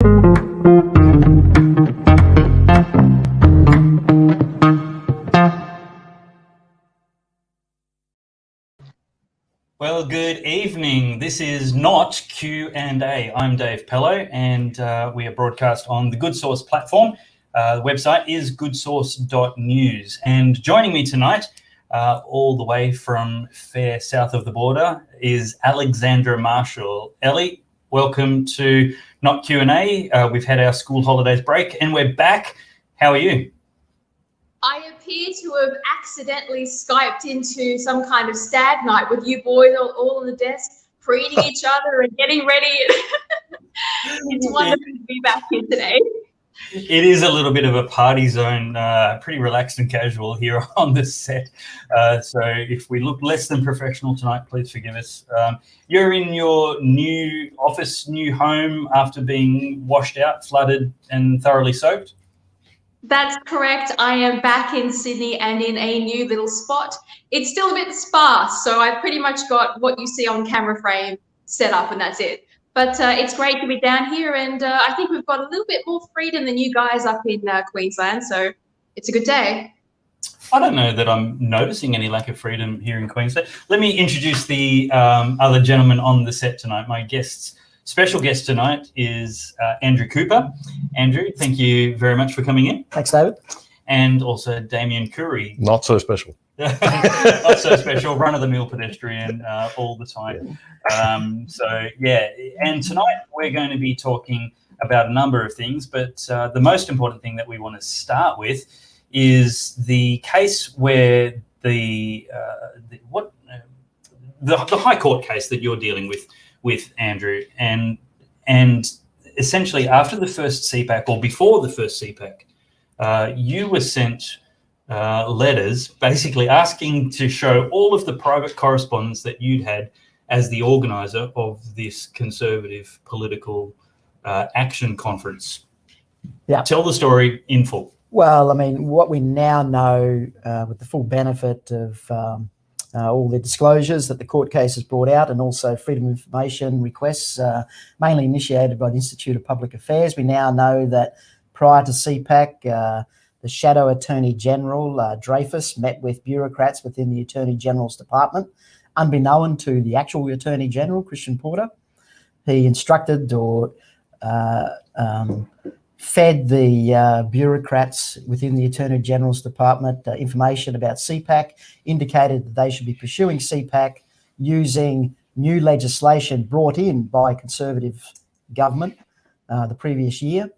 Well, good evening. This is not Q&A. I'm Dave Pellowe, and we are broadcast on the Good Source platform. The website is goodsource.news. And joining me tonight, all the way from fair south of the border, is Alexandra Marshall. Ellie, welcome to Not Q&A. We've had our school holidays break, and we're back. How are you? I appear to have accidentally Skyped into some kind of stag night with you boys all on the desk, preening each other and getting ready. It's wonderful to be back here today. It is a little bit of a party zone, pretty relaxed and casual here on this set. So if we look less than professional tonight, please forgive us. You're in your new office, new home after being washed out, flooded and thoroughly soaked? That's correct. I am back in Sydney and in a new little spot. It's still a bit sparse, so I've pretty much got what you see on camera frame set up and that's it. But it's great to be down here, and I think we've got a little bit more freedom than you guys up in Queensland, so it's a good day. I don't know that I'm noticing any lack of freedom here in Queensland. Let me introduce the other gentleman on the set tonight. My special guest tonight is Andrew Cooper. Andrew, thank you very much for coming in. Thanks, David. And also Damian Coory. Not so special. Not so special, run-of-the-mill pedestrian all the time. And tonight we're going to be talking about a number of things, but the most important thing that we want to start with is the case where the High Court case that you're dealing with Andrew, and essentially after the first CPAC or before the first CPAC, you were sent letters basically asking to show all of the private correspondence that you'd had as the organizer of this conservative political action conference. Yeah. Tell the story in full. Well, I mean, what we now know with the full benefit of all the disclosures that the court case has brought out, and also freedom of information requests, mainly initiated by the Institute of Public Affairs, we now know that prior to CPAC, the Shadow Attorney General, Dreyfus, met with bureaucrats within the Attorney General's department, unbeknown to the actual Attorney General, Christian Porter. He instructed or fed the bureaucrats within the Attorney General's department information about CPAC, indicated that they should be pursuing CPAC using new legislation brought in by Conservative government the previous year.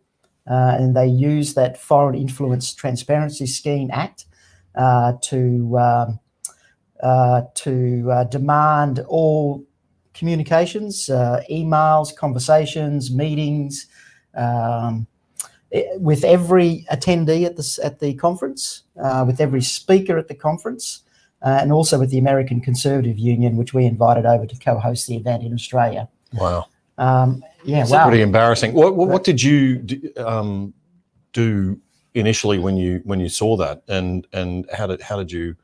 And they used that Foreign Influence Transparency Scheme Act to demand all communications, emails, conversations, meetings, with every attendee at the conference, with every speaker at the conference, and also with the American Conservative Union, which we invited over to co-host the event in Australia. Wow. It's pretty embarrassing. What did you do initially when you saw that, and how did you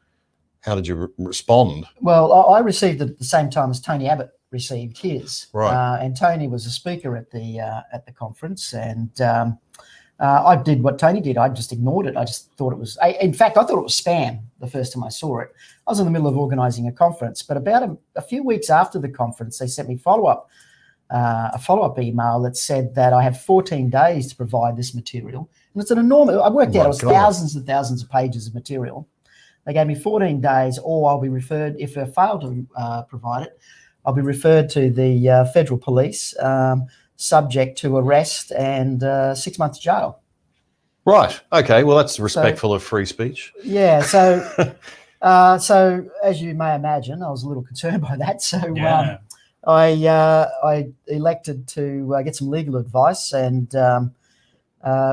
respond? Well, I received it at the same time as Tony Abbott received his. Right. And Tony was a speaker at the conference, and I did what Tony did. I just ignored it. I just thought it was. In fact, I thought it was spam the first time I saw it. I was in the middle of organising a conference, but about a few weeks after the conference, they sent me a follow-up email that said that I have 14 days to provide this material. And it's an enormous, I worked out it was thousands and thousands of pages of material. They gave me 14 days, or I'll be referred, if I fail to provide it, I'll be referred to the federal police, subject to arrest and 6 months jail. Right. Okay. Well, that's respectful of free speech. Yeah. So, so as you may imagine, I was a little concerned by that. So Yeah. I elected to get some legal advice, and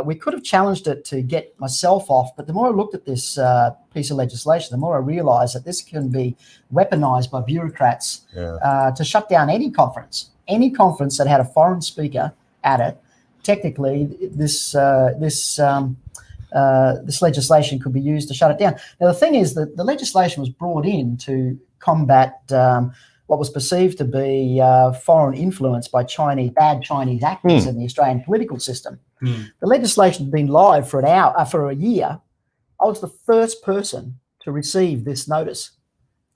we could have challenged it to get myself off. But the more I looked at this piece of legislation, the more I realised that this can be weaponised by bureaucrats to shut down any conference that had a foreign speaker at it. Technically, this legislation could be used to shut it down. Now, the thing is that the legislation was brought in to combat what was perceived to be foreign influence by bad Chinese actors in the Australian political system. The legislation had been live for a year. I was the first person to receive this notice,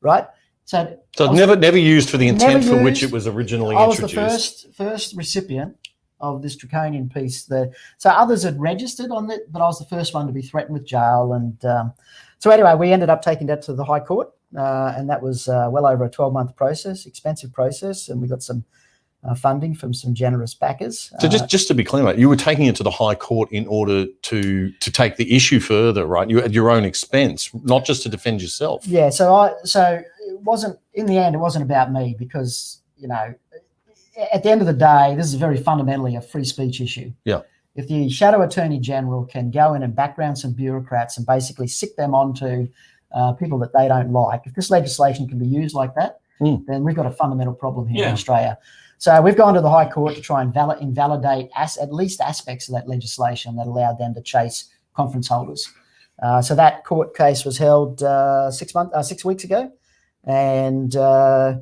right? So never used for the intent for which it was originally introduced. I was the first recipient of this draconian piece. So others had registered on it, but I was the first one to be threatened with jail. And so anyway, we ended up taking that to the High Court, and that was well over a 12-month process, expensive process, and we got some funding from some generous backers. So just to be clear, mate, you were taking it to the High Court in order to take the issue further, right? You at your own expense, not just to defend yourself. Yeah. So it wasn't, in the end, it wasn't about me, because, you know, at the end of the day, this is very fundamentally a free speech issue. Yeah. If the Shadow Attorney General can go in and background some bureaucrats and basically sick them onto people that they don't like, if this legislation can be used like that, then we've got a fundamental problem here in Australia. So we've gone to the High Court to try and invalidate at least aspects of that legislation that allowed them to chase conference holders. So that court case was held 6 weeks ago, and it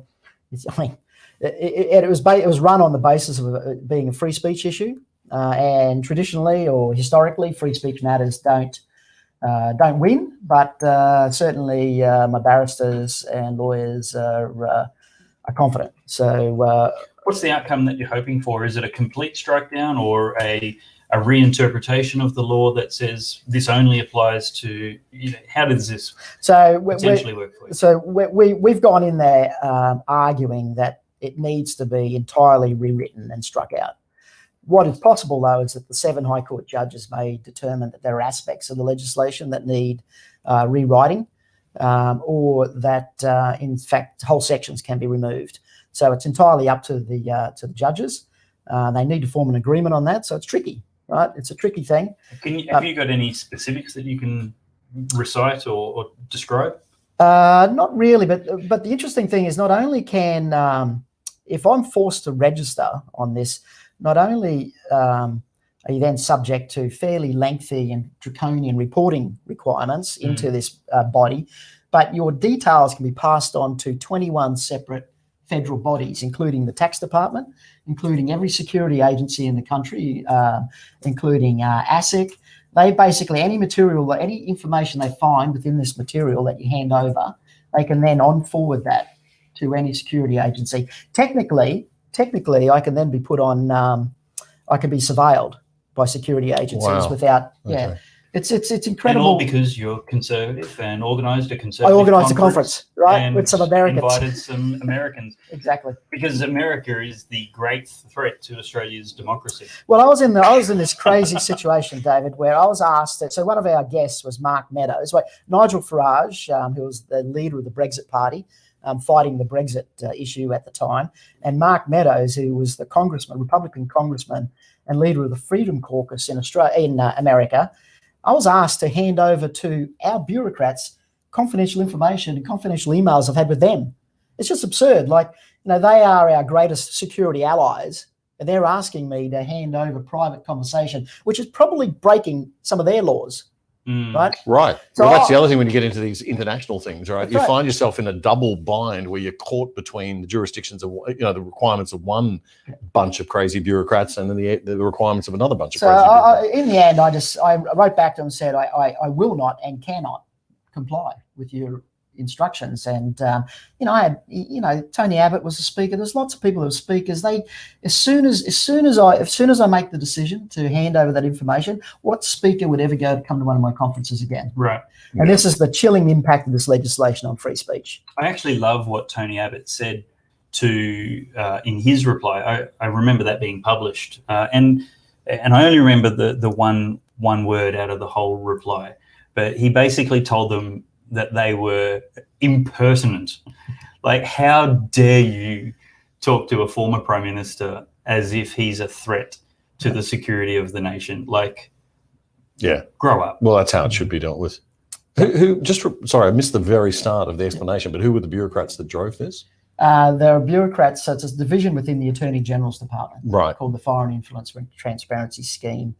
was run on the basis of it being a free speech issue, and traditionally or historically, free speech matters don't win, but certainly my barristers and lawyers are confident. So what's the outcome that you're hoping for? Is it a complete strike down, or a reinterpretation of the law that says this only applies to, you know, how does this potentially work for you? So we've gone in there arguing that it needs to be entirely rewritten and struck out. What is possible, though, is that the 7 High Court judges may determine that there are aspects of the legislation that need rewriting, or that, in fact, whole sections can be removed. So it's entirely up to the judges. They need to form an agreement on that. So it's tricky, right? It's a tricky thing. Have you got any specifics that you can recite or describe? Not really, but the interesting thing is, not only can, if I'm forced to register on this, not only are you then subject to fairly lengthy and draconian reporting requirements into this body, but your details can be passed on to 21 separate federal bodies, including the tax department, including every security agency in the country, including ASIC. They basically, any material, any information they find within this material that you hand over, they can then forward that to any security agency. Technically, I can then be put on, I can be surveilled by security agencies without, It's incredible. And all because you're conservative and organised a conservative I organised a conference, right, with some Americans. Invited some Americans. Exactly. Because America is the great threat to Australia's democracy. Well, I was in this crazy situation, David, where I was asked. So one of our guests was Mark Meadows, Nigel Farage, who was the leader of the Brexit Party, fighting the Brexit issue at the time, and Mark Meadows, who was the Republican congressman and leader of the Freedom Caucus in America. I was asked to hand over to our bureaucrats confidential information and confidential emails I've had with them. It's just absurd. Like, you know, they are our greatest security allies, and they're asking me to hand over private conversation, which is probably breaking some of their laws. Right. So well, that's the other thing when you get into these international things, right? You find yourself in a double bind where you're caught between the jurisdictions of, you know, the requirements of one bunch of crazy bureaucrats and then the requirements of another bunch of crazy bureaucrats. In the end, I wrote back to them and said I will not and cannot comply with your instructions. And I had, Tony Abbott was a speaker. There's lots of people who are speakers. As soon as I make the decision to hand over that information, what speaker would ever come to one of my conferences again? Right. And this is the chilling impact of this legislation on free speech. I actually love what Tony Abbott said in his reply. I remember that being published, and I only remember the one word out of the whole reply, but he basically told them that they were impertinent. Like, how dare you talk to a former Prime Minister as if he's a threat to the security of the nation? Like, grow up. Well, that's how it should be dealt with. Sorry, I missed the very start of the explanation, but who were the bureaucrats that drove this? There are bureaucrats, so it's a division within the Attorney General's Department, called the Foreign Influence Transparency Scheme.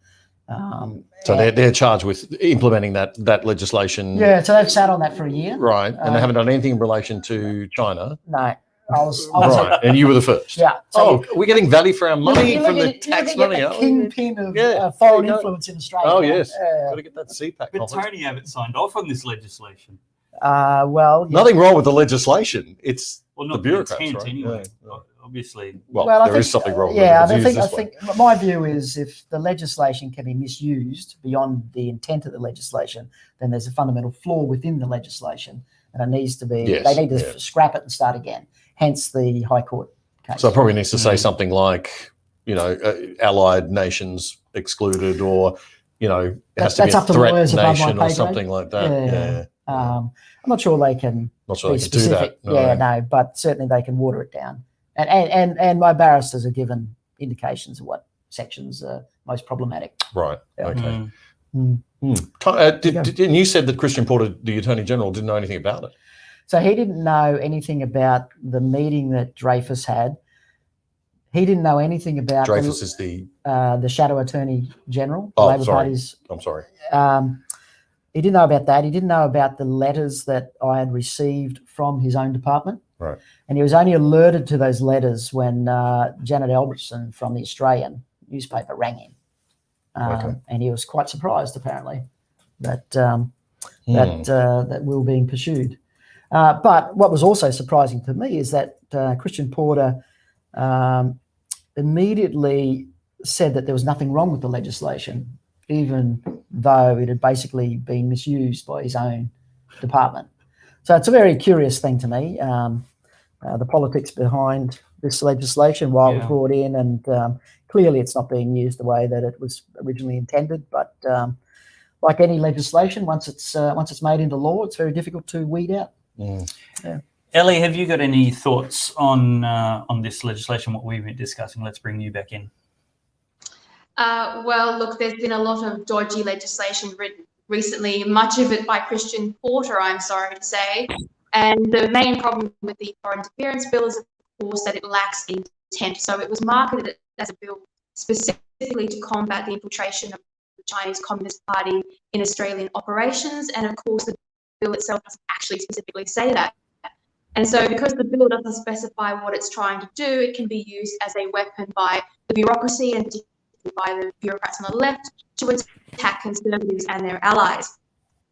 So they're charged with implementing that legislation. Yeah, so they've sat on that for a year. Right, and they haven't done anything in relation to China. No. I was Right, and you were the first. yeah. So we're getting value for our money you're from the looking tax at money, the aren't we? kingpin of Yeah, foreign there you go. influence in Australia. Oh, yes. Got to get that CPAC But conference. Tony Abbott signed off on this legislation. Well, yeah. Nothing wrong with the legislation. It's Well, the not the bureaucrats, intent right? anyway. Yeah. Obviously. Well, I there is think, something wrong with yeah, it. I It's used think this way. my view is if the legislation can be misused beyond the intent of the legislation, then there's a fundamental flaw within the legislation, and it needs to be. Yes, they need to yeah. scrap it and start again. Hence the High Court case. So it probably needs to say something like, allied nations excluded, or, it has to be That's a up to threat lawyers above my nation pay or grade. something like that. Yeah. I'm not sure they can Not sure be they can do specific. that. No. But certainly they can water it down. And my barristers are given indications of what sections are most problematic. Right. Yeah. Okay. Mm. And you said that Christian Porter, the Attorney General, didn't know anything about it. So he didn't know anything about the meeting that Dreyfus had. He didn't know anything about Dreyfus is the Shadow Attorney General. Oh, Labor sorry. Party's. I'm sorry. He didn't know about that. He didn't know about the letters that I had received from his own department. Right. And he was only alerted to those letters when Janet Albertson from the Australian newspaper rang him. And he was quite surprised, apparently, that that we were being pursued. But what was also surprising to me is that Christian Porter immediately said that there was nothing wrong with the legislation, even though it had basically been misused by his own department. So it's a very curious thing to me, the politics behind this legislation, why it was brought in, and clearly it's not being used the way that it was originally intended. But like any legislation, once it's made into law, it's very difficult to weed out. Yeah. Ellie, have you got any thoughts on this legislation, what we've been discussing? Let's bring you back in. Well, look, there's been a lot of dodgy legislation written recently, much of it by Christian Porter, I'm sorry to say. And the main problem with the Foreign Interference Bill is, of course, that it lacks intent. So it was marketed as a bill specifically to combat the infiltration of the Chinese Communist Party in Australian operations. And of course, the bill itself doesn't actually specifically say that. And so because the bill doesn't specify what it's trying to do, it can be used as a weapon by the bureaucracy and particularly by the bureaucrats on the left to attack conservatives and their allies,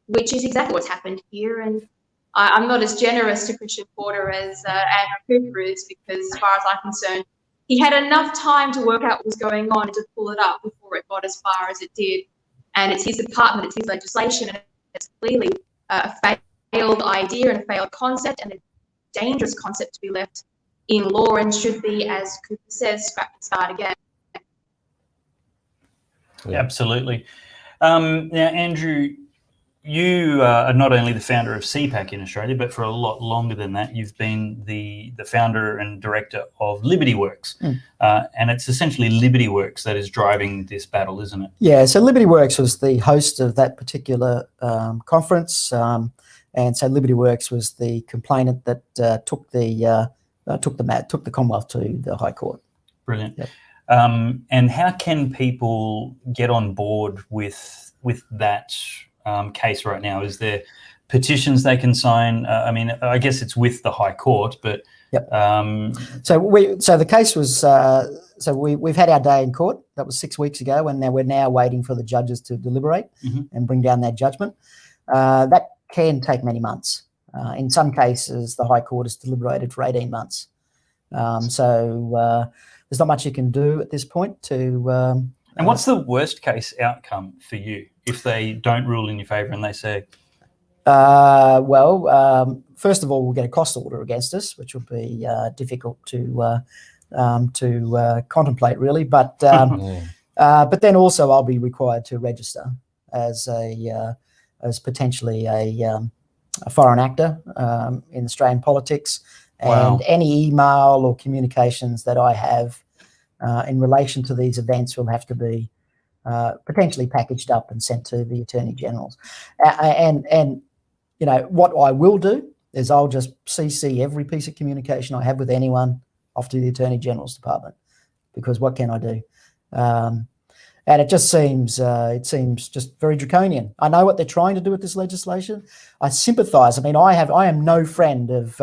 which is exactly what's happened here. And I'm not as generous to Christian Porter as Andrew Cooper is, because as far as I'm concerned, he had enough time to work out what was going on and to pull it up before it got as far as it did. And it's his department, it's his legislation, and it's clearly a failed idea and a failed concept, and a dangerous concept to be left in law, and should be, as Cooper says, scrap and start again. Yeah. Absolutely. Now, Andrew, you are not only the founder of CPAC in Australia, but for a lot longer than that, you've been the founder and director of Liberty Works. And it's essentially Liberty Works that is driving this battle, isn't it? Yeah, so Liberty Works was the host of that particular conference. And so Liberty Works was the complainant that took the Commonwealth to the High Court. Brilliant. Yep. And how can people get on board with that case right now? Is there petitions they can sign? I mean, I guess it's with the High Court, but yep. So the case was we've had our day in court. That was 6 weeks ago, and we're now waiting for the judges to deliberate and bring down their judgment. That can take many months. In some cases, the High Court has deliberated for 18 months. So there's not much you can do at this point to... and what's the worst case outcome for you if they don't rule in your favour and they say... first of all, we'll get a cost order against us, which will be difficult to contemplate, really. But then also I'll be required to register as potentially a foreign actor in Australian politics. And any email or communications that I have in relation to these events will have to be potentially packaged up and sent to the Attorney Generals. And you know, what I will do is I'll just CC every piece of communication I have with anyone off to the Attorney General's department, because what can I do? And it just seems just very draconian. I know what they're trying to do with this legislation. I sympathise. I mean, I am no friend of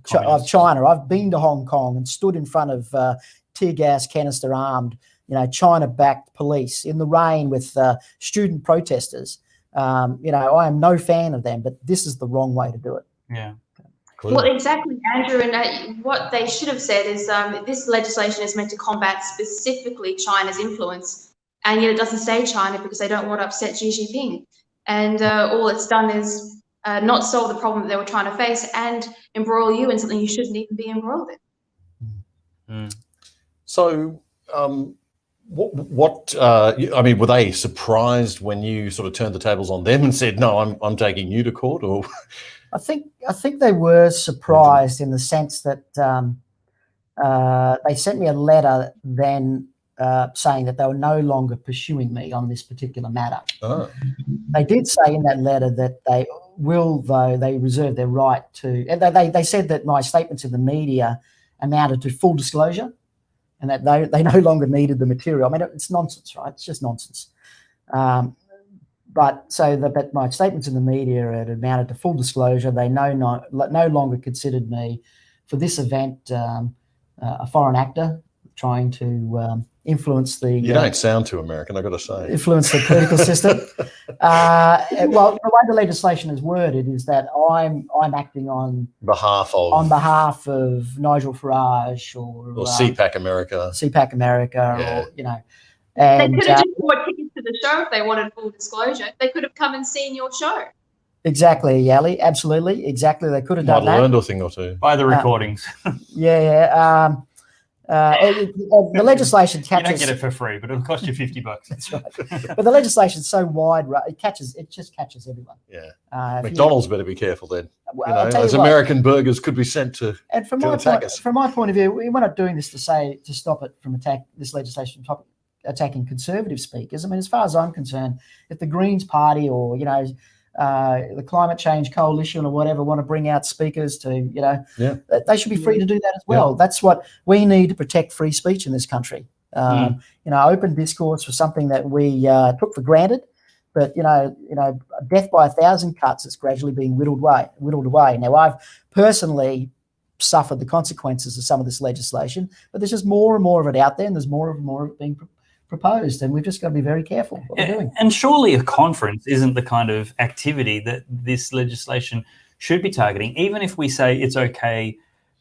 China. I've been to Hong Kong and stood in front of tear gas canister armed, China-backed police in the rain with student protesters. I am no fan of them, but this is the wrong way to do it. Yeah. Well, exactly, Andrew. And what they should have said is this legislation is meant to combat specifically China's influence, and yet it doesn't say China because they don't want to upset Xi Jinping. And all it's done is not solve the problem that they were trying to face and embroil you in something you shouldn't even be embroiled in. So, were they surprised when you sort of turned the tables on them and said, "No, I'm taking you to court"? Or I think they were surprised in the sense that they sent me a letter then saying that they were no longer pursuing me on this particular matter. Oh. They did say in that letter that they will, though, they reserve their right to. And they said that my statements in the media amounted to full disclosure, and that they no longer needed the material. I mean, it's nonsense, right? It's just nonsense. But my statements in the media had amounted to full disclosure. They no longer considered me for this event a foreign actor trying to influence the. You don't sound too American, I've got to say. Influence the political system. Well, the way the legislation is worded is that I'm acting on behalf of Nigel Farage or CPAC America. CPAC America, yeah. They And, could have just bought tickets to the show if they wanted full disclosure. They could have come and seen your show. Exactly, Ali. Absolutely, exactly. They could have done that. Might have learned a thing or two by the recordings. The legislation catches. You don't get it for free, but it'll cost you $50. That's right. But the legislation's so wide, it just catches everyone. Yeah. McDonald's better be careful then. Well, as American burgers could be sent to. And from my point of view, we're not doing this to stop it from this legislation attacking conservative speakers. I mean, as far as I'm concerned, if the Greens Party or the Climate Change Coalition or whatever want to bring out speakers to they should be free to do that as well. That's what we need to protect free speech in this country. Open discourse was something that we took for granted, but death by 1,000 cuts is gradually being whittled away. Now, I've personally suffered the consequences of some of this legislation, but there's just more and more of it out there, and there's more and more of it being proposed, and we've just got to be very careful what we're doing. And surely a conference isn't the kind of activity that this legislation should be targeting, even if we say it's okay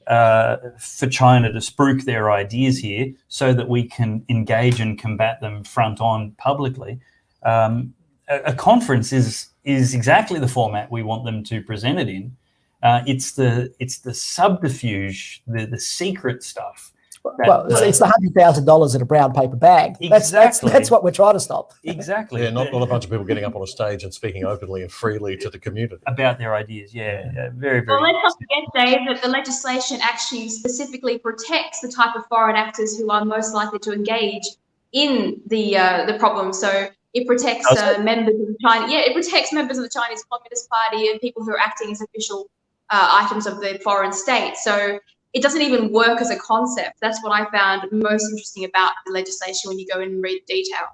for China to spruik their ideas here so that we can engage and combat them front on publicly. A conference is exactly the format we want them to present it in. It's the subterfuge, the secret stuff. It's the $100,000 in a brown paper bag. Exactly. That's what we're trying to stop. Exactly. Yeah, not a bunch of people getting up on a stage and speaking openly and freely to the community about their ideas. Yeah. Very, very. Well, let's not forget, Dave, that the legislation actually specifically protects the type of foreign actors who are most likely to engage in the problem. So it protects members of the China. Yeah, it protects members of the Chinese Communist Party and people who are acting as official items of the foreign state. So it doesn't even work as a concept. That's what I found most interesting about the legislation when you go in and read detail.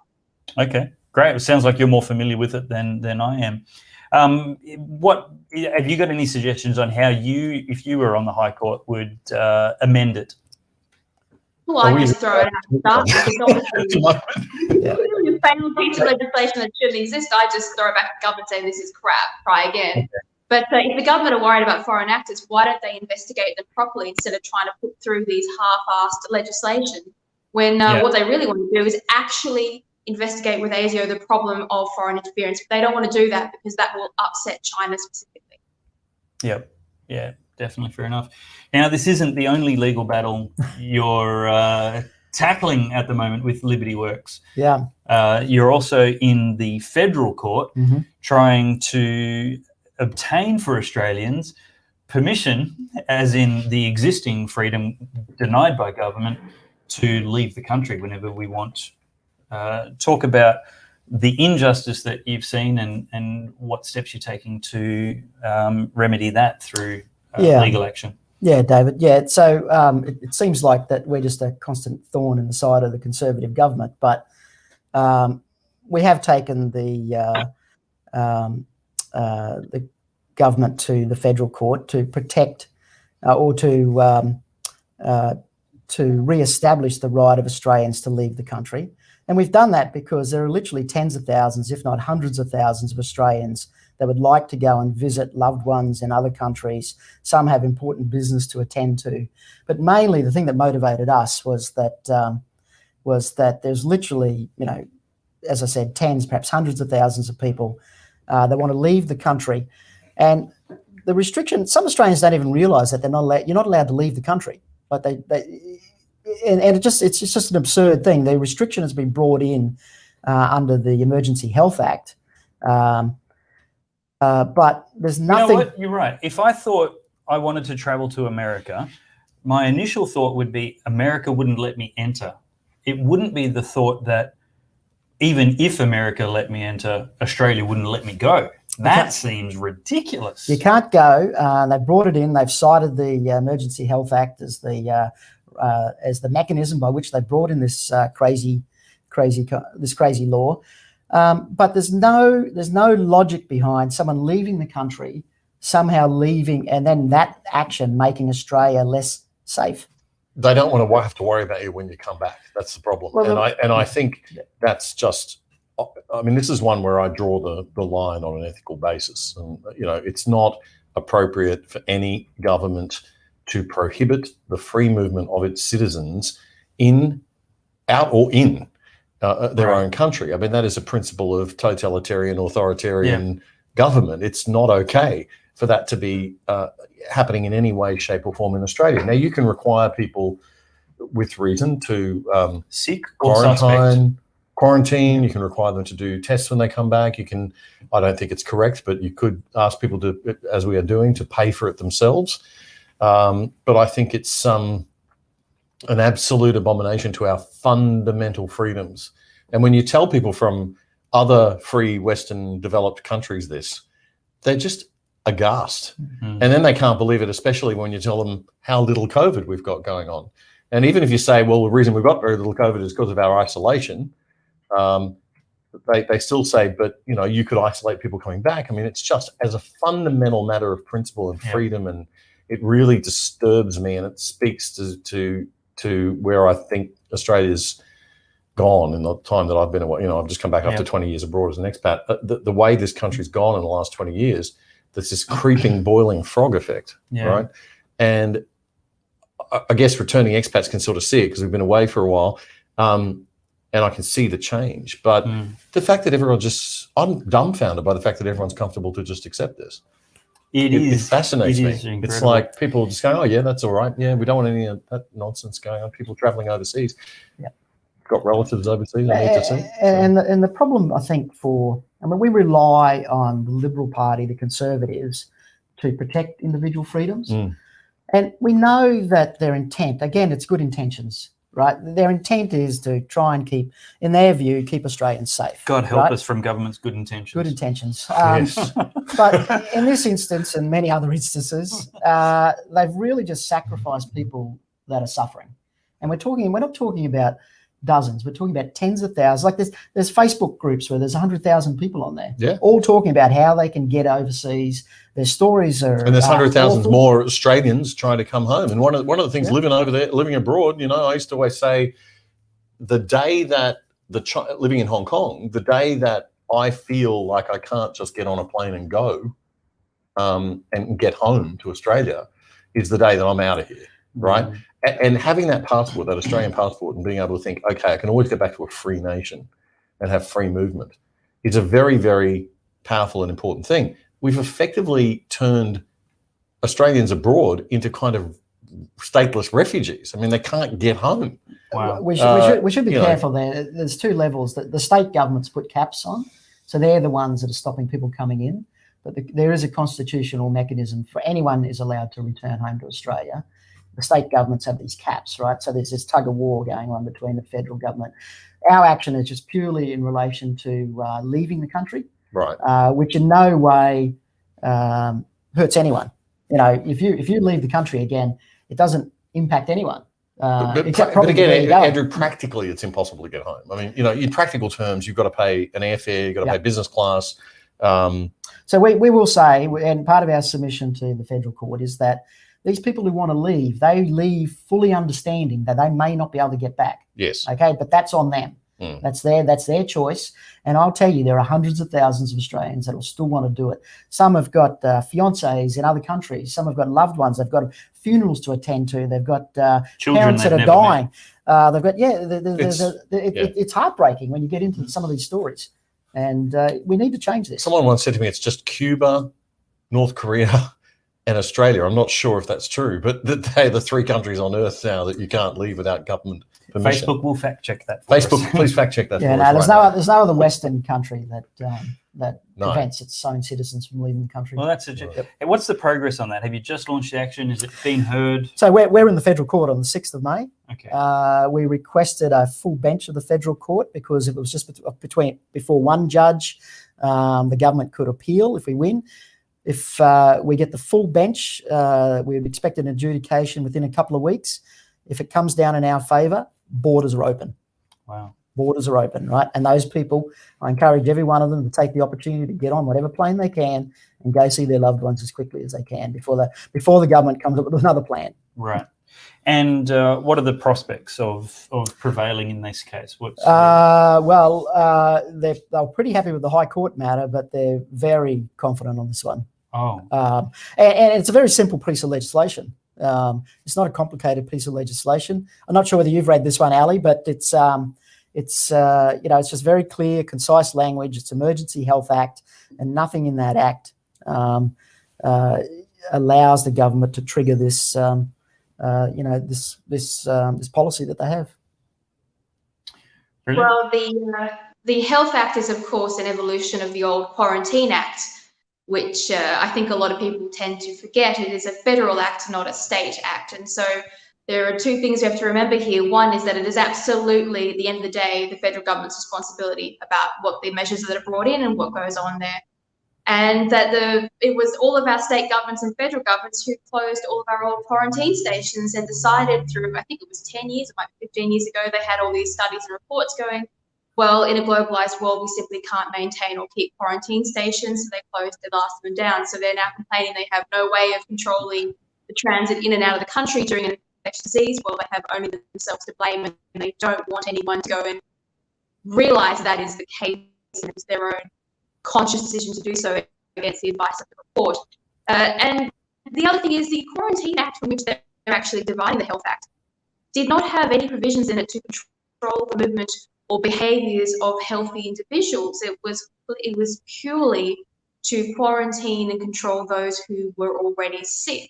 Okay, great. It sounds like you're more familiar with it than I am. What have you got any suggestions on how you, if you were on the High Court, would amend it? Well, I just throw it out the start because obviously a failed piece of legislation that shouldn't exist, I just throw it back to government saying this is crap, try again. Okay. But if the government are worried about foreign actors, why don't they investigate them properly instead of trying to put through these half-assed legislation when what they really want to do is actually investigate with ASIO the problem of foreign interference. But they don't want to do that because that will upset China specifically. Yep. Yeah, definitely fair enough. Now, this isn't the only legal battle you're tackling at the moment with Liberty Works. Yeah. You're also in the federal court trying to obtain for Australians permission, as in the existing freedom denied by government, to leave the country whenever we want. Talk about the injustice that you've seen and what steps you're taking to remedy that through legal action. Yeah, David. Yeah, so it seems like that we're just a constant thorn in the side of the Conservative government, but we have taken the government to the federal court to protect or to re-establish the right of Australians to leave the country. And we've done that because there are literally tens of thousands, if not hundreds of thousands of Australians that would like to go and visit loved ones in other countries. Some have important business to attend to. But mainly the thing that motivated us was that there's literally, as I said, tens, perhaps hundreds of thousands of people that want to leave the country. And the restriction, some Australians don't even realise that you're not allowed to leave the country. But it's just an absurd thing. The restriction has been brought in under the Emergency Health Act, but there's nothing. You know what? You're right. If I thought I wanted to travel to America, my initial thought would be America wouldn't let me enter. It wouldn't be the thought that even if America let me enter, Australia wouldn't let me go. That seems ridiculous. You can't go. They've brought it in. They've cited the Emergency Health Act as the mechanism by which they brought in this crazy law. But there's no logic behind someone leaving the country, somehow leaving, and then that action making Australia less safe. They don't want to have to worry about you when you come back. That's the problem. Well, I think that's just. I mean, this is one where I draw the line on an ethical basis, and it's not appropriate for any government to prohibit the free movement of its citizens out or in their own country. I mean, that is a principle of totalitarian, authoritarian government. It's not okay for that to be happening in any way, shape, or form in Australia. Now, you can require people with reason to seek or quarantine. You can require them to do tests when they come back. You can, I don't think it's correct, but you could ask people to, as we are doing, to pay for it themselves. But I think it's an absolute abomination to our fundamental freedoms. And when you tell people from other free Western developed countries this, they're just aghast. Mm-hmm. And then they can't believe it, especially when you tell them how little COVID we've got going on. And even if you say, well, the reason we've got very little COVID is because of our isolation, they still say, but you could isolate people coming back. I mean, it's just as a fundamental matter of principle and freedom, and it really disturbs me, and it speaks to where I think Australia's gone in the time that I've been away. I've just come back after 20 years abroad as an expat. The way this country's gone in the last 20 years, there's this creeping, boiling frog effect, right? And I guess returning expats can sort of see it because we've been away for a while. And I can see the change, but the fact that I'm dumbfounded by the fact that everyone's comfortable to just accept this. It fascinates me. Incredible. It's like people just going, oh yeah, that's all right. Yeah, we don't want any of that nonsense going on. People traveling overseas, got relatives overseas I need to see. And the problem, I think, we rely on the Liberal Party, the Conservatives, to protect individual freedoms. And we know that their intent, again, it's good intentions. Right, their intent is to try and keep Australians safe. God help us from government's good intentions. Good intentions. Yes. But in this instance and many other instances, they've really just sacrificed people that are suffering. And we're not talking about dozens. We're talking about tens of thousands. Like there's Facebook groups where there's 100,000 people on there, all talking about how they can get overseas. Their stories are, and there's 100,000 more Australians trying to come home. And one of the things living abroad, I used to always say, the day that living in Hong Kong, the day that I feel like I can't just get on a plane and go and get home to Australia, is the day that I'm out of here, right? And having that passport, that Australian passport, and being able to think, okay, I can always get back to a free nation and have free movement, is a very, very powerful and important thing. We've effectively turned Australians abroad into kind of stateless refugees. I mean, they can't get home. Wow. We should be careful there. There's two levels. The state governments put caps on, so they're the ones that are stopping people coming in. But there is a constitutional mechanism for anyone is allowed to return home to Australia. The state governments have these caps, right? So there's this tug of war going on between the federal government. Our action is just purely in relation to leaving the country, right? Which in no way hurts anyone. If you leave the country again, it doesn't impact anyone. But again, Andrew, practically it's impossible to get home. I mean, in practical terms, you've got to pay an airfare, you've got to pay business class. So we will say, and part of our submission to the federal court is that these people who want to leave, they leave fully understanding that they may not be able to get back. Yes. Okay, but that's on them. That's their choice. And I'll tell you, there are hundreds of thousands of Australians that will still want to do it. Some have got fiancés in other countries. Some have got loved ones. They've got funerals to attend to. They've got parents that are dying. They've got, it's heartbreaking when you get into some of these stories. And we need to change this. Someone once said to me, it's just Cuba, North Korea, and Australia. I'm not sure if that's true, but they're the 3 countries on earth now that you can't leave without government permission. Facebook will fact check that. Facebook, please fact check that. Yeah, no, there's no other Western country that prevents its own citizens from leaving the country. Well, that's what's the progress on that? Have you just launched the action? Is it being heard? So we're in the federal court on the 6th of May. Okay. We requested a full bench of the federal court because it was just before one judge. The government could appeal if we win. If we get the full bench, we'd expect an adjudication within a couple of weeks. If it comes down in our favour, borders are open. Wow. Borders are open, right? And those people, I encourage every one of them to take the opportunity to get on whatever plane they can and go see their loved ones as quickly as they can before the government comes up with another plan. Right. And what are the prospects of prevailing in this case? They're pretty happy with the High Court matter, but they're very confident on this one. Oh. And it's a very simple piece of legislation. It's not a complicated piece of legislation. I'm not sure whether you've read this one, Ali, but it's just very clear, concise language. It's Emergency Health Act, and nothing in that act allows the government to trigger this this policy that they have. Brilliant. Well, the Health Act is, of course, an evolution of the old Quarantine Act, which I think a lot of people tend to forget. It is a federal act, not a state act. And so there are 2 things you have to remember here. One is that it is absolutely, at the end of the day, the federal government's responsibility about what the measures that are brought in and what goes on there. And that it was all of our state governments and federal governments who closed all of our old quarantine stations and decided through, I think it was 10 years, it might be 15 years ago, they had all these studies and reports going, well, in a globalized world, we simply can't maintain or keep quarantine stations, so they closed the last of them down. So they're now complaining they have no way of controlling the transit in and out of the country during an infectious disease. Well, they have only themselves to blame, and they don't want anyone to go and realize that is the case, and it's their own conscious decision to do so against the advice of the report. And the other thing is the Quarantine Act, from which they're actually dividing the Health Act, did not have any provisions in it to control the movement or behaviours of healthy individuals. It was purely to quarantine and control those who were already sick.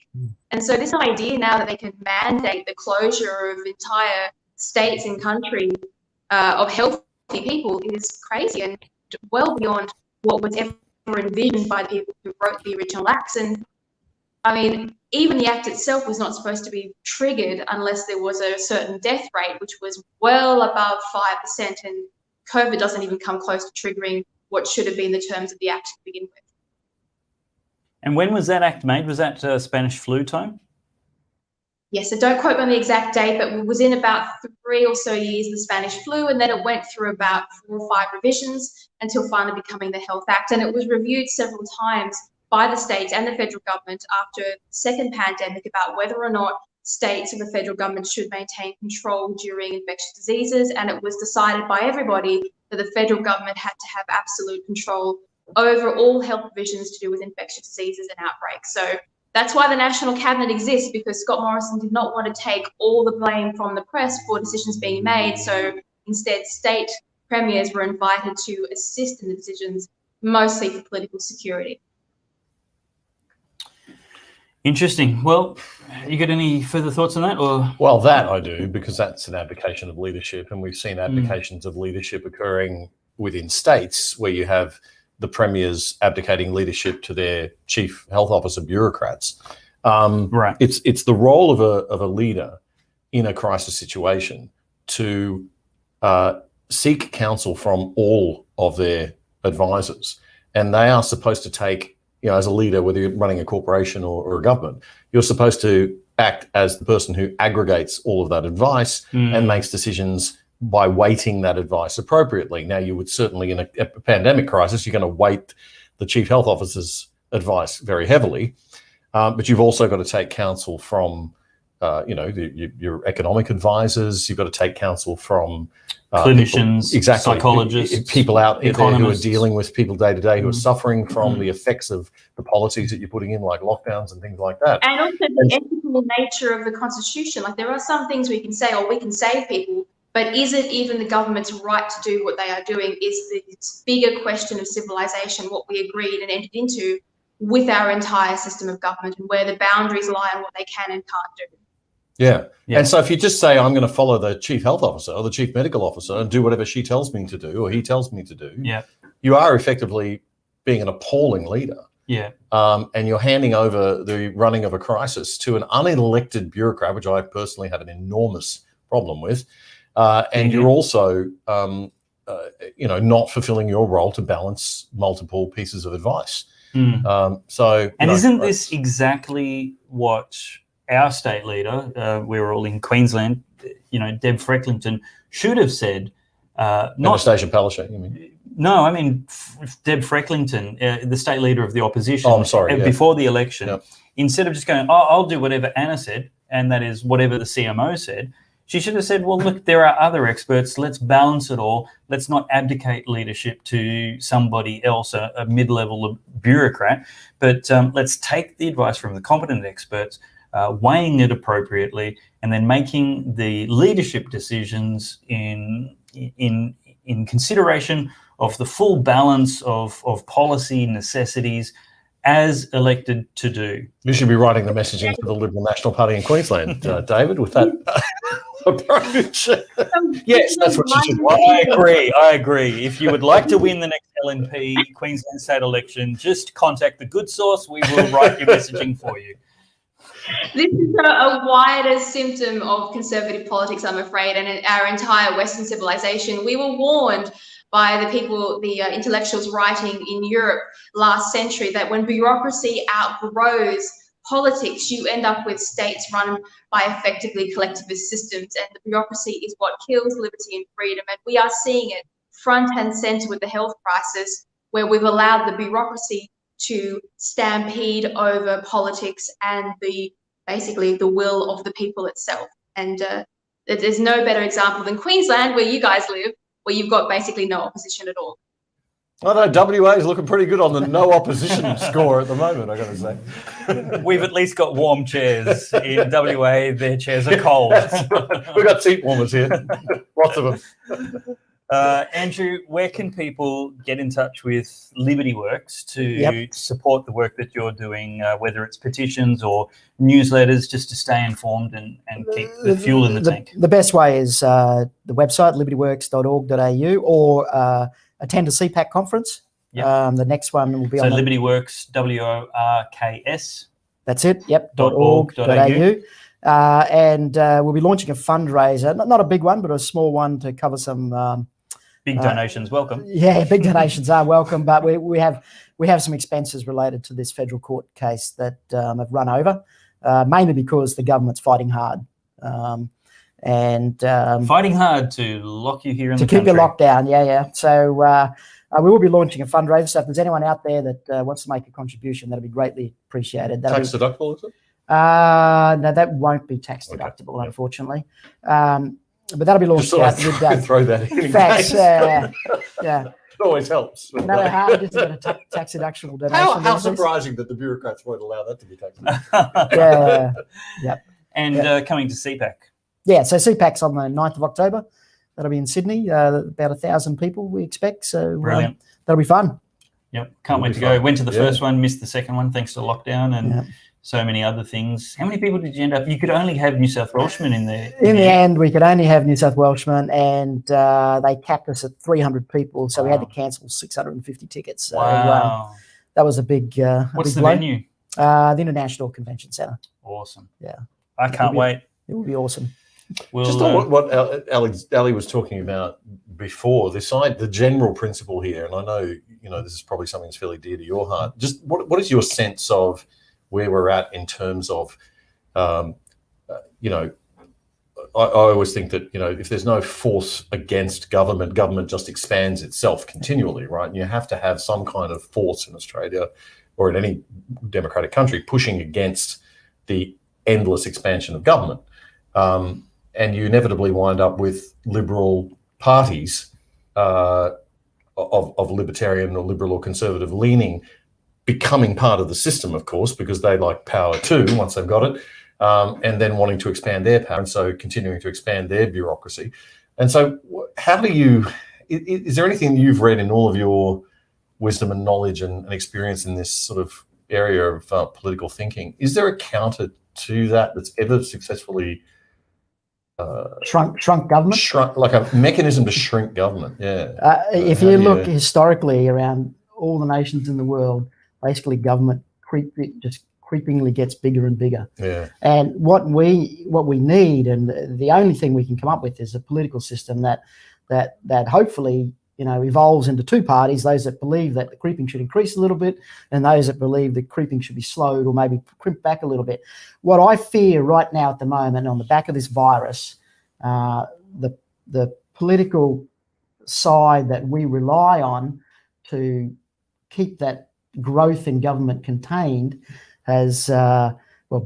And so this idea now that they can mandate the closure of entire states and countries of healthy people is crazy and well beyond what was ever envisioned by the people who wrote the original acts. And I mean, even the act itself was not supposed to be triggered unless there was a certain death rate, which was well above 5%, and COVID doesn't even come close to triggering what should have been the terms of the act to begin with. And when was that act made? Was that Spanish flu time? Yes, so don't quote me on the exact date, but it was in about 3 or so years, the Spanish flu, and then it went through about 4 or 5 revisions until finally becoming the Health Act. And it was reviewed several times by the states and the federal government after the second pandemic about whether or not states and the federal government should maintain control during infectious diseases. And it was decided by everybody that the federal government had to have absolute control over all health provisions to do with infectious diseases and outbreaks. So that's why the National Cabinet exists, because Scott Morrison did not want to take all the blame from the press for decisions being made. So instead, state premiers were invited to assist in the decisions, mostly for political security. Interesting. Well, you got any further thoughts on that? Or well, that I do, because that's an abdication of leadership, and we've seen abdications of leadership occurring within states where you have the premiers abdicating leadership to their chief health officer bureaucrats. Right. It's the role of a leader in a crisis situation to seek counsel from all of their advisors, and they are supposed to take, as a leader, whether you're running a corporation or a government, you're supposed to act as the person who aggregates all of that advice and makes decisions by weighting that advice appropriately. Now, you would certainly, in a pandemic crisis, you're going to weight the chief health officer's advice very heavily. but you've also got to take counsel from, your economic advisors. You've got to take counsel from clinicians, people, psychologists, people out there who are economists. dealing with people day to day who are suffering from the effects of the policies that you're putting in, like lockdowns and things like that. And also the ethical nature of the Constitution. Like, there are some things we can say, oh, we can save people, but is it even the government's right to do what they are doing? Is this bigger question of civilization what we agreed and entered into with our entire system of government, and where the boundaries lie and what they can and can't do? Yeah. And so if you just say, I'm going to follow the chief health officer or the chief medical officer and do whatever she tells me to do or he tells me to do, you are effectively being an appalling leader. Yeah. And you're handing over the running of a crisis to an unelected bureaucrat, which I personally have an enormous problem with. And you're also, not fulfilling your role to balance multiple pieces of advice. Isn't this exactly what our state leader, we're all in Queensland, Deb Frecklington, should have said? Anastasia Palaszczuk, you mean? No, I mean Deb Frecklington, the state leader of the opposition. Oh, I'm sorry. Before the election, instead of just going, I'll do whatever Anna said, and that is whatever the CMO said, she should have said, well, look, there are other experts. Let's balance it all. Let's not abdicate leadership to somebody else, a mid-level bureaucrat, but let's take the advice from the competent experts, weighing it appropriately, and then making the leadership decisions in consideration of the full balance of policy necessities as elected to do. You should be writing the messaging for the Liberal National Party in Queensland, David, with that approach. Yes, that's what you should do. I agree. If you would like to win the next LNP Queensland state election, just contact the Good Source. We will write your messaging for you. This is a wider symptom of conservative politics, I'm afraid, and our entire Western civilization. We were warned by the people, the intellectuals writing in Europe last century, that when bureaucracy outgrows politics, you end up with states run by effectively collectivist systems, and the bureaucracy is what kills liberty and freedom. And we are seeing it front and center with the health crisis, where we've allowed the bureaucracy to stampede over politics and basically the will of the people itself. And there's no better example than Queensland, where you guys live, where you've got basically no opposition at all. I know WA is looking pretty good on the no opposition score at the moment, I got to say. We've at least got warm chairs. In WA, their chairs are cold. We've got seat warmers here, lots of them. Andrew, where can people get in touch with Liberty Works to support the work that you're doing, whether it's petitions or newsletters, just to stay informed and keep the fuel in the tank? The best way is the website, libertyworks.org.au, or attend a CPAC conference. The next one will be on Liberty Works, WORKS. That's it, .org.au. And we'll be launching a fundraiser, not a big one, but a small one to cover some... big donations welcome. Yeah, big donations are welcome, but we have some expenses related to this federal court case that have run over, mainly because the government's fighting hard. Fighting hard to lock you here in the country. To keep you locked down, So we will be launching a fundraiser, so if there's anyone out there that wants to make a contribution, that'll be greatly appreciated. Tax deductible, is it? No, that won't be tax deductible, unfortunately. But that'll be launched out midday. Throw that in. Facts, yeah. It always helps. No harm just to get a tax deductible donation. How surprising that the bureaucrats won't allow that to be tax deductible. And coming to CPAC. Yeah, so CPAC's on the 9th of October. That'll be in Sydney. About 1,000 people we expect. So brilliant. That'll be fun. Yep, can't wait to go. Went to the first one, missed the second one thanks to lockdown and so many other things. How many people did you end up? You could only have New South Welshmen in there. In the end, we could only have New South Welshmen, and they capped us at 300 people, so we had to cancel 650 tickets. So that was a big What's big the venue? The International Convention Centre. Awesome. Yeah. I can't wait. It will be awesome. Just on what Ali was talking about before, the general principle here, and I know this is probably something that's fairly dear to your heart. Just what is your sense of where we're at in terms of I always think that, if there's no force against government, government just expands itself continually, right? And you have to have some kind of force in Australia or in any democratic country pushing against the endless expansion of government. And you inevitably wind up with liberal parties of libertarian or liberal or conservative leaning becoming part of the system, of course, because they like power too once they've got it. And then wanting to expand their power, and so continuing to expand their bureaucracy. And so how do you, is there anything you've read in all of your wisdom and knowledge and experience in this sort of area of political thinking? Is there a counter to that that's ever successfully shrunk government? Like a mechanism to shrink government, yeah. If you look historically around all the nations in the world, basically government just creepingly gets bigger and bigger. Yeah. And what we need, and the only thing we can come up with, is a political system that hopefully evolves into two parties: those that believe that the creeping should increase a little bit, and those that believe that creeping should be slowed or maybe crimped back a little bit. What I fear right now at the moment, on the back of this virus, the political side that we rely on to keep that growth in government contained has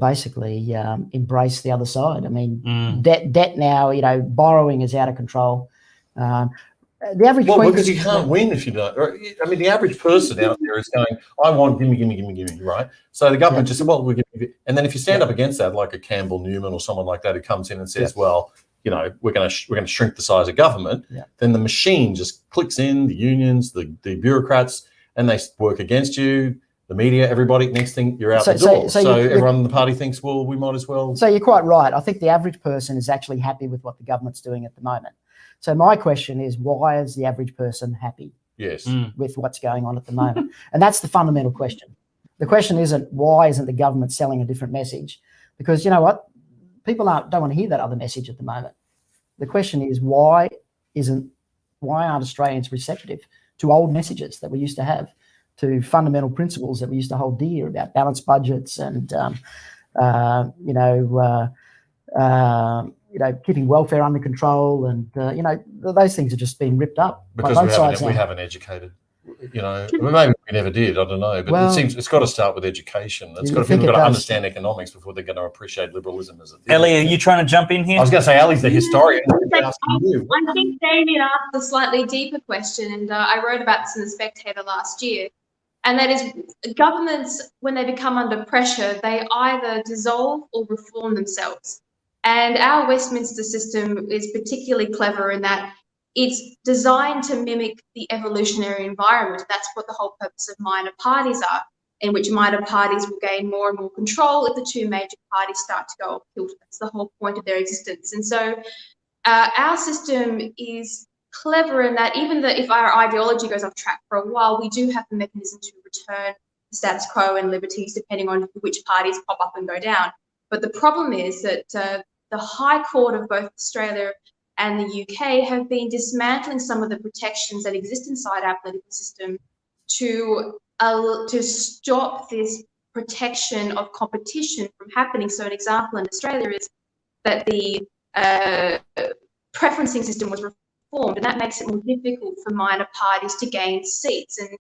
basically embraced the other side. I mean, debt now, borrowing is out of control. The average because you can't win if you don't. I mean, the average person out there is going, "I want gimme," right? So the government just said, "Well, we'll give you," and then if you stand up against that, like a Campbell Newman or someone like that who comes in and says, "Well, we're going to shrink the size of government," then the machine just clicks in, the unions, the bureaucrats, and they work against you. The media, everybody, next thing you're out the door. So everyone in the party thinks, well, we might as well. So you're quite right. I think the average person is actually happy with what the government's doing at the moment. So my question is, why is the average person happy with what's going on at the moment? And that's the fundamental question. The question isn't, why isn't the government selling a different message? Because you know what? People don't want to hear that other message at the moment. The question is, why aren't Australians receptive to old messages that we used to have, to fundamental principles that we used to hold dear about balanced budgets and, keeping welfare under control, and those things are just being ripped up because we haven't educated. Maybe we never did. I don't know, but it seems it's got to start with education. People got to understand economics before they're going to appreciate liberalism as a thing. Ellie, are you trying to jump in here? I was going to say, Ellie's the historian. I think Damian asked a slightly deeper question, and I wrote about this in The Spectator last year. And that is, governments, when they become under pressure, they either dissolve or reform themselves. And our Westminster system is particularly clever in that it's designed to mimic the evolutionary environment. That's what the whole purpose of minor parties are, in which minor parties will gain more and more control if the two major parties start to go off kilter. That's the whole point of their existence. And so our system is clever in that even if our ideology goes off track for a while, we do have the mechanism to return the status quo and liberties depending on which parties pop up and go down. But the problem is that the High Court of both Australia and the UK have been dismantling some of the protections that exist inside our political system to stop this protection of competition from happening. So an example in Australia is that the preferencing system was reformed, and that makes it more difficult for minor parties to gain seats. And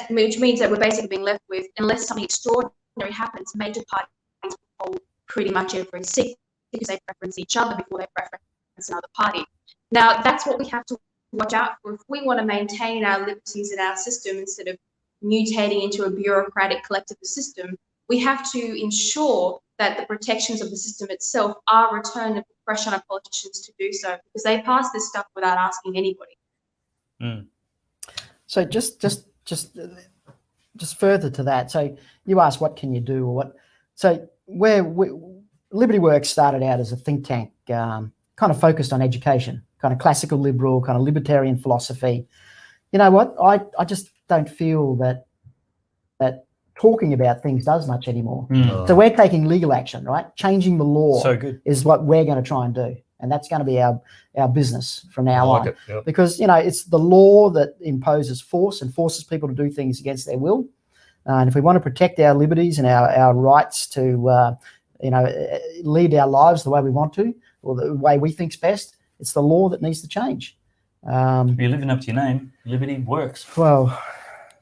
which means that we're basically being left with, unless something extraordinary happens, major parties will hold pretty much every seat because they preference each other before they preference another party. Now, that's what we have to watch out for. If we want to maintain our liberties in our system instead of mutating into a bureaucratic collectivist system, we have to ensure that the protections of the system itself are returned and put pressure on politicians to do so, because they pass this stuff without asking anybody. So just further to that, so you asked what can you do, or what? So Liberty Works started out as a think tank, kind of focused on education, kind of classical liberal, kind of libertarian philosophy. You know what? I just don't feel that talking about things does much anymore. So we're taking legal action, right? Changing the law is what we're going to try and do. And that's going to be our business from now on. Because, it's the law that imposes force and forces people to do things against their will. And if we want to protect our liberties and our rights to, lead our lives the way we want to, or the way we think's best. It's the law that needs to change. You're living up to your name. Liberty works. Well,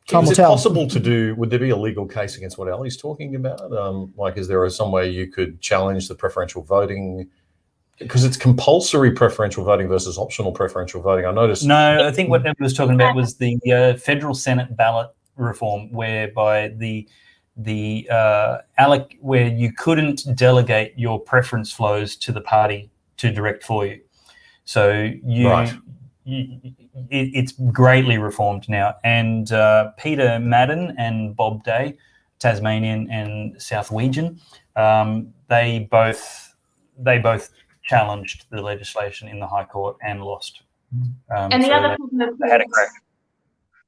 time will Is it tell. possible to do, would there be a legal case against what Ali's talking about? Like, is there some way you could challenge the preferential voting? Because it's compulsory preferential voting versus optional preferential voting. I noticed. No, I think what Evan was talking about was the federal Senate ballot reform, whereby where you couldn't delegate your preference flows to the party to direct for you. So it's greatly reformed now. And Peter Madden and Bob Day, Tasmanian and Southwegian, they both challenged the legislation in the High Court and lost. And the other problem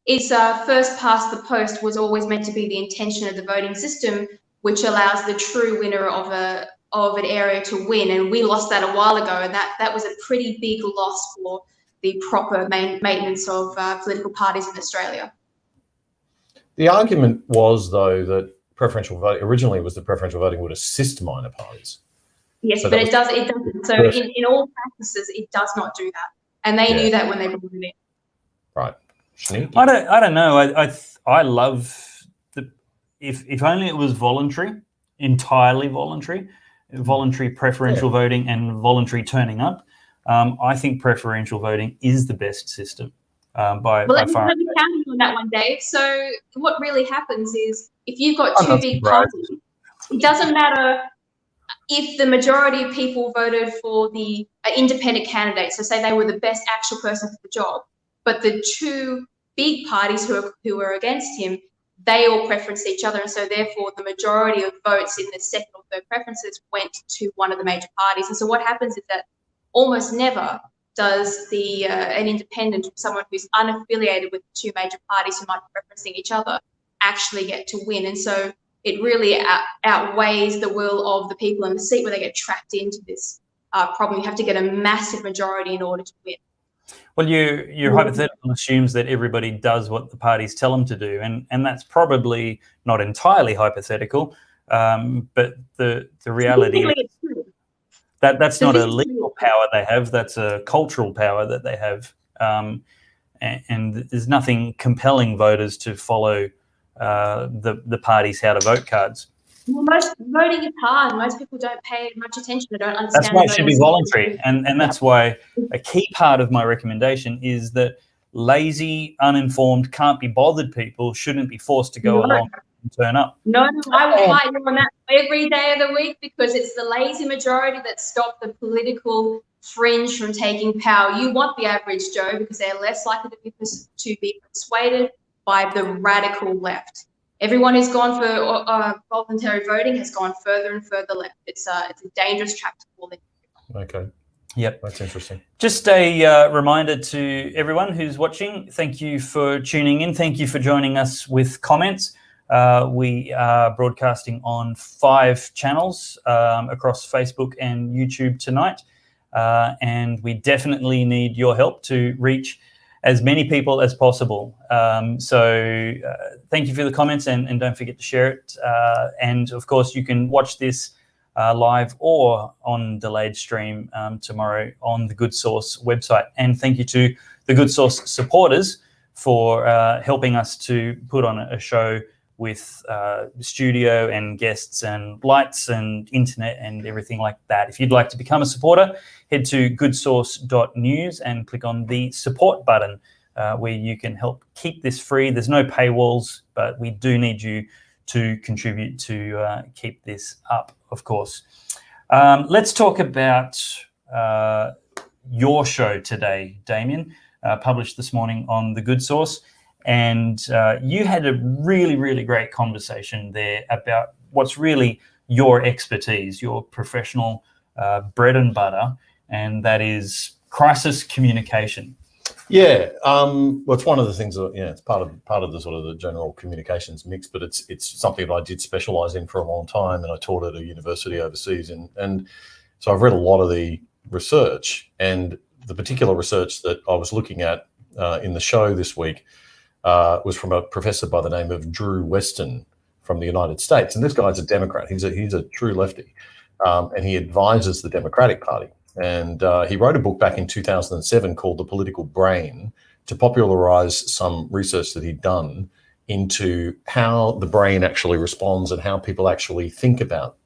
is first past the post was always meant to be the intention of the voting system, which allows the true winner of an area to win. And we lost that a while ago, and that was a pretty big loss for the proper maintenance of political parties in Australia. The argument was, though, that preferential voting originally was that preferential voting would assist minor parties. Yes, so but it doesn't. So in all practices, it does not do that, and they knew that when they brought it in. Right. Sneaky. I don't know. I love if only it was voluntary, entirely voluntary preferential voting and voluntary turning up. I think preferential voting is the best system by far. Let me counter on that one, Dave. So what really happens is if you've got two big parties, it doesn't matter if the majority of people voted for the independent candidate, so say they were the best actual person for the job, but the two big parties who were against him, they all preferenced each other, and so therefore the majority of votes in the second or third preferences went to one of the major parties. And so what happens is that almost never does an independent or someone who's unaffiliated with the two major parties who might be preferencing each other actually get to win. And so it really outweighs the will of the people in the seat where they get trapped into this problem. You have to get a massive majority in order to win. Well, your hypothetical assumes that everybody does what the parties tell them to do, and that's probably not entirely hypothetical, but the reality is that's not a legal power they have, that's a cultural power that they have, and there's nothing compelling voters to follow the parties how to vote cards. Well, most voting is hard. Most people don't pay much attention. They don't understand. That's why it should be voluntary, and that's why a key part of my recommendation is that lazy, uninformed, can't be bothered people shouldn't be forced to go along and turn up. No, I will fight you on that every day of the week, because it's the lazy majority that stop the political fringe from taking power. You want the average Joe because they're less likely to be persuaded by the radical left. Everyone who's gone for voluntary voting has gone further and further left. It's a dangerous trap to fall into. Okay. Yep. That's interesting. Just a reminder to everyone who's watching, thank you for tuning in. Thank you for joining us with comments. We are broadcasting on 5 channels across Facebook and YouTube tonight. And we definitely need your help to reach as many people as possible. So thank you for the comments, and don't forget to share it. And of course, you can watch this live or on delayed stream tomorrow on the Good Source website. And thank you to the Good Source supporters for helping us to put on a show with studio and guests and lights and internet and everything like that. If you'd like to become a supporter, head to goodsource.news and click on the support button where you can help keep this free. There's no paywalls, but we do need you to contribute to keep this up, of course. Let's talk about your show today, Damian, published this morning on the Good Source. And you had a really, really great conversation there about what's really your expertise, your professional bread and butter, and that is crisis communication. Yeah, well, it's one of the things that, it's part of the sort of the general communications mix, but it's something that I did specialise in for a long time, and I taught at a university overseas, and so I've read a lot of the research, and the particular research that I was looking at in the show this week was from a professor by the name of Drew Weston from the United States, and this guy's a Democrat. He's a true lefty, and he advises the Democratic Party. And he wrote a book back in 2007 called The Political Brain to popularize some research that he'd done into how the brain actually responds and how people actually think about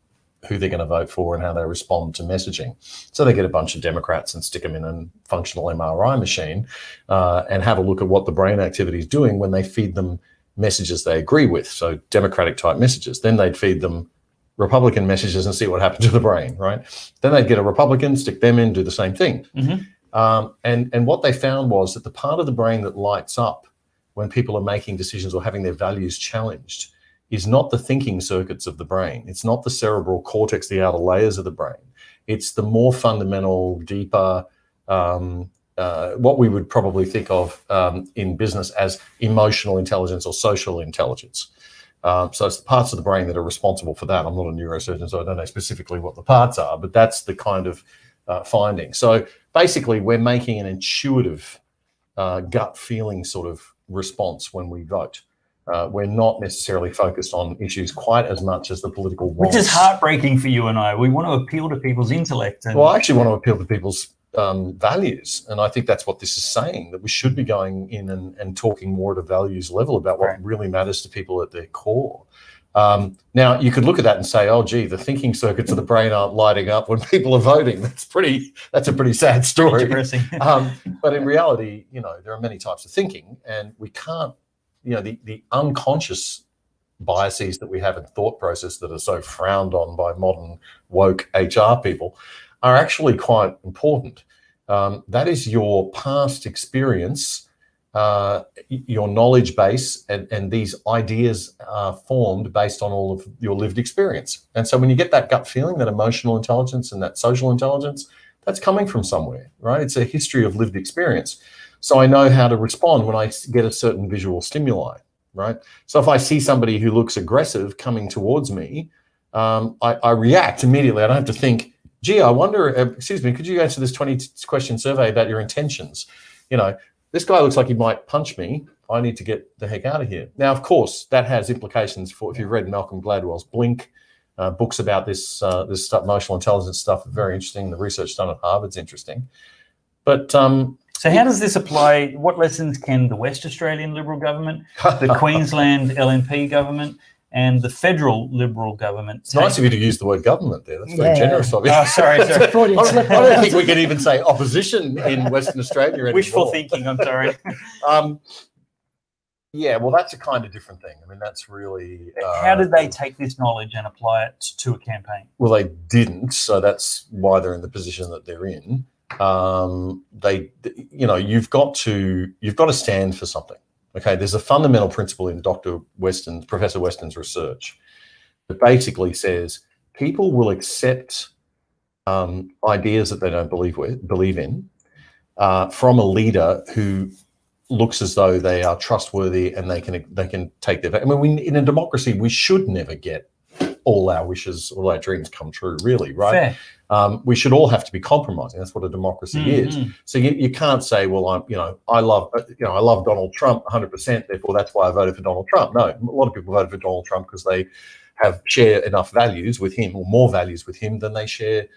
who they're going to vote for and how they respond to messaging. So they get a bunch of Democrats and stick them in a functional MRI machine and have a look at what the brain activity is doing when they feed them messages they agree with, so Democratic type messages. Then they'd feed them Republican messages and see what happened to the brain, right? Then they'd get a Republican, stick them in, do the same thing. And what they found was that the part of the brain that lights up when people are making decisions or having their values challenged is not the thinking circuits of the brain. It's not the cerebral cortex, the outer layers of the brain. It's the more fundamental, deeper, what we would probably think of in business as emotional intelligence or social intelligence. So it's the parts of the brain that are responsible for that. I'm not a neurosurgeon, so I don't know specifically what the parts are, but that's the kind of finding. So basically, we're making an intuitive gut feeling sort of response when we vote. We're not necessarily focused on issues quite as much as the political wants. Which is heartbreaking for you and I. We want to appeal to people's intellect. Well, I actually want to appeal to people's values. And I think that's what this is saying, that we should be going in and talking more at a values level about what really matters to people at their core. Now, you could look at that and say, oh, gee, the thinking circuits of the brain aren't lighting up when people are voting. That's a pretty sad story. Depressing. But in reality, there are many types of thinking, and we can't, the unconscious biases that we have in thought process that are so frowned on by modern woke HR people are actually quite important. That is your past experience, your knowledge base, and these ideas are formed based on all of your lived experience. And so when you get that gut feeling, that emotional intelligence and that social intelligence, that's coming from somewhere, right? It's a history of lived experience. So I know how to respond when I get a certain visual stimuli, right? So if I see somebody who looks aggressive coming towards me, I react immediately. I don't have to think, gee, I wonder, excuse me, could you answer this 20-question survey about your intentions? This guy looks like he might punch me. I need to get the heck out of here. Now, of course, that has implications for, if you've read Malcolm Gladwell's Blink, books about this stuff, emotional intelligence stuff, very interesting. The research done at Harvard's interesting. But so how does this apply? What lessons can the West Australian Liberal government, the Queensland LNP government, and the federal Liberal government? It's nice of you to use the word government there. That's very generous of you. Oh, sorry. I don't think we can even say opposition in Western Australia anymore. Wishful thinking, I'm sorry. Yeah, well, that's a kind of different thing. I mean, that's really... How did they take this knowledge and apply it to a campaign? Well, they didn't, so that's why they're in the position that they're in. You've got to stand for something. Okay, there's a fundamental principle in Professor Weston's research that basically says people will accept ideas that they don't believe in from a leader who looks as though they are trustworthy and they can take their. I mean, in a democracy, we should never get all our wishes, all our dreams come true, really, right? Fair. We should all have to be compromising. That's what a democracy is. So you can't say, well, I love Donald Trump 100%, therefore that's why I voted for Donald Trump. No, a lot of people voted for Donald Trump because they share enough values with him, or more values with him than they shared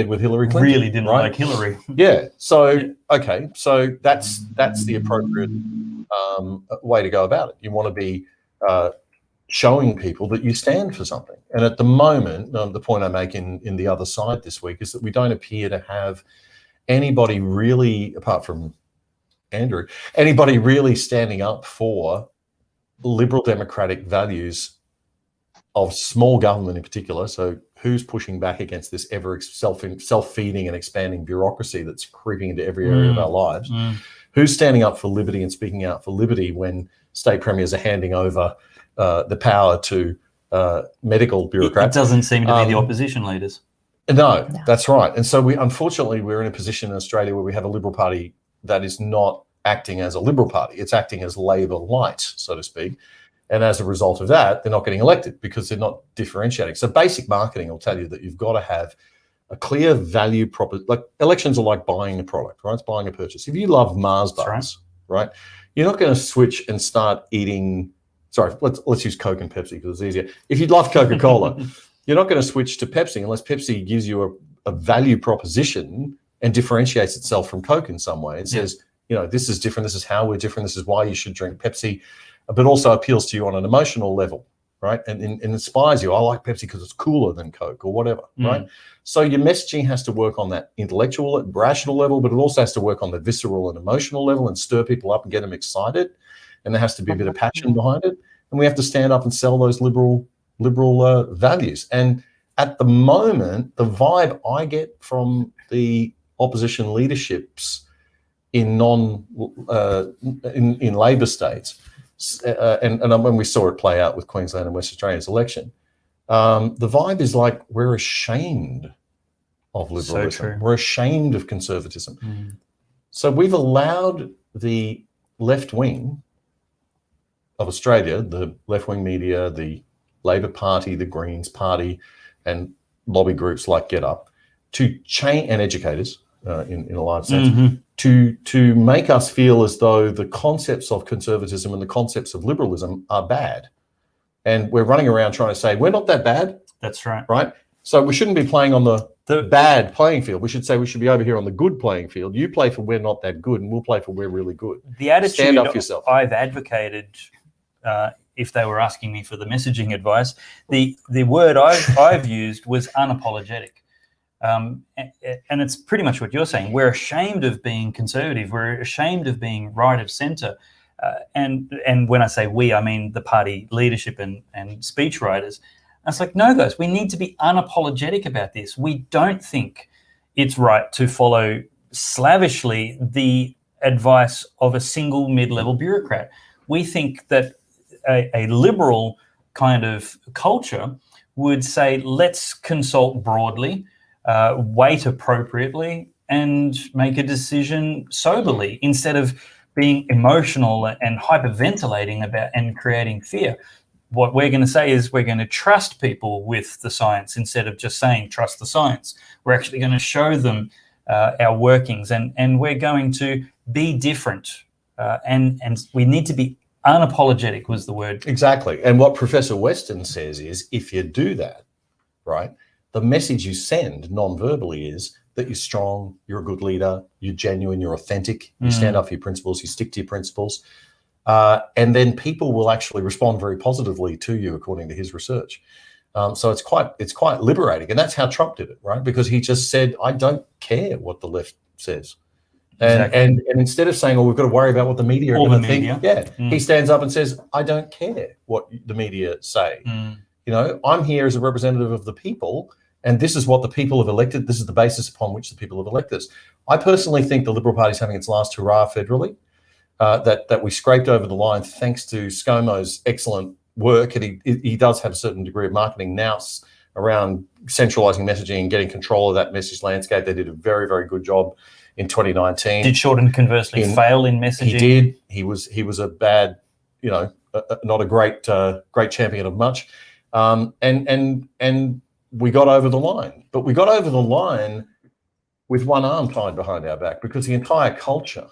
with Hillary Clinton. Really didn't like Hillary. Yeah. So okay. So that's the appropriate way to go about it. You want to be showing people that you stand for something. And at the moment, the point I make in the other side this week is that we don't appear to have anybody really, apart from Andrew, anybody really standing up for liberal democratic values of small government in particular. So who's pushing back against this ever self-feeding and expanding bureaucracy that's creeping into every area of our lives? Who's standing up for liberty and speaking out for liberty when state premiers are handing over the power to medical bureaucrats? It doesn't seem to be the opposition leaders. No, that's right. And so unfortunately, we're in a position in Australia where we have a Liberal Party that is not acting as a Liberal Party. It's acting as Labor light, so to speak. And as a result of that, they're not getting elected because they're not differentiating. So basic marketing will tell you that you've got to have a clear value proposition. Like elections are like buying a product, right? It's buying a purchase. If you love Mars bars, right, you're not going to switch and start eating. Sorry, let's use Coke and Pepsi because it's easier. If you love Coca-Cola, you're not going to switch to Pepsi unless Pepsi gives you a value proposition and differentiates itself from Coke in some way. It says, you know, this is different, this is how we're different, this is why you should drink Pepsi, but also appeals to you on an emotional level, right? And inspires you. I like Pepsi because it's cooler than Coke or whatever, right? So your messaging has to work on that intellectual, rational level, but it also has to work on the visceral and emotional level and stir people up and get them excited. And there has to be a bit of passion behind it. And we have to stand up and sell those liberal values. And at the moment, the vibe I get from the opposition leaderships in in Labor states, and when we saw it play out with Queensland and West Australia's election, the vibe is like we're ashamed of liberalism. So true. We're ashamed of conservatism. So we've allowed the left wing of Australia, the left-wing media, the Labor Party, the Greens Party, and lobby groups like Get Up to change, and educators in a large sense, to make us feel as though the concepts of conservatism and the concepts of liberalism are bad. And we're running around trying to say, we're not that bad. That's right. Right? So we shouldn't be playing on the bad playing field. We should say we should be over here on the good playing field. You play for we're not that good, and we'll play for we're really good. The attitude Stand up for yourself. I've advocated, if they were asking me for the messaging advice, the word I've used was unapologetic. And it's pretty much what you're saying. We're ashamed of being conservative. We're ashamed of being right of centre. And when I say we, I mean the party leadership and speechwriters. I was like, no, guys, we need to be unapologetic about this. We don't think it's right to follow slavishly the advice of a single mid-level bureaucrat. We think that a liberal kind of culture would say, let's consult broadly, wait appropriately, and make a decision soberly instead of being emotional and hyperventilating about and creating fear. What we're going to say is we're going to trust people with the science instead of just saying trust the science. We're actually going to show them our workings, and we're going to be different. And we need to be unapologetic was the word. Exactly. And what Professor Weston says is if you do that, right, the message you send non-verbally is that you're strong, you're a good leader, you're genuine, you're authentic, you stand up for your principles, you stick to your principles. And then people will actually respond very positively to you, according to his research. So it's quite liberating. And that's how Trump did it, right? Because he just said, I don't care what the left says. And instead of saying, oh, we've got to worry about what the media are going to think, he stands up and says, I don't care what the media say. You know, I'm here as a representative of the people, and this is what the people have elected. This is the basis upon which the people have elected us. I personally think the Liberal Party is having its last hurrah federally, that we scraped over the line thanks to ScoMo's excellent work. And he does have a certain degree of marketing nous around centralising messaging and getting control of that message landscape. They did a very, very good job in 2019. Did Shorten conversely fail in messaging? He did. He was a bad, you know, not a great champion of much. And we got over the line. But we got over the line with one arm tied behind our back because the entire culture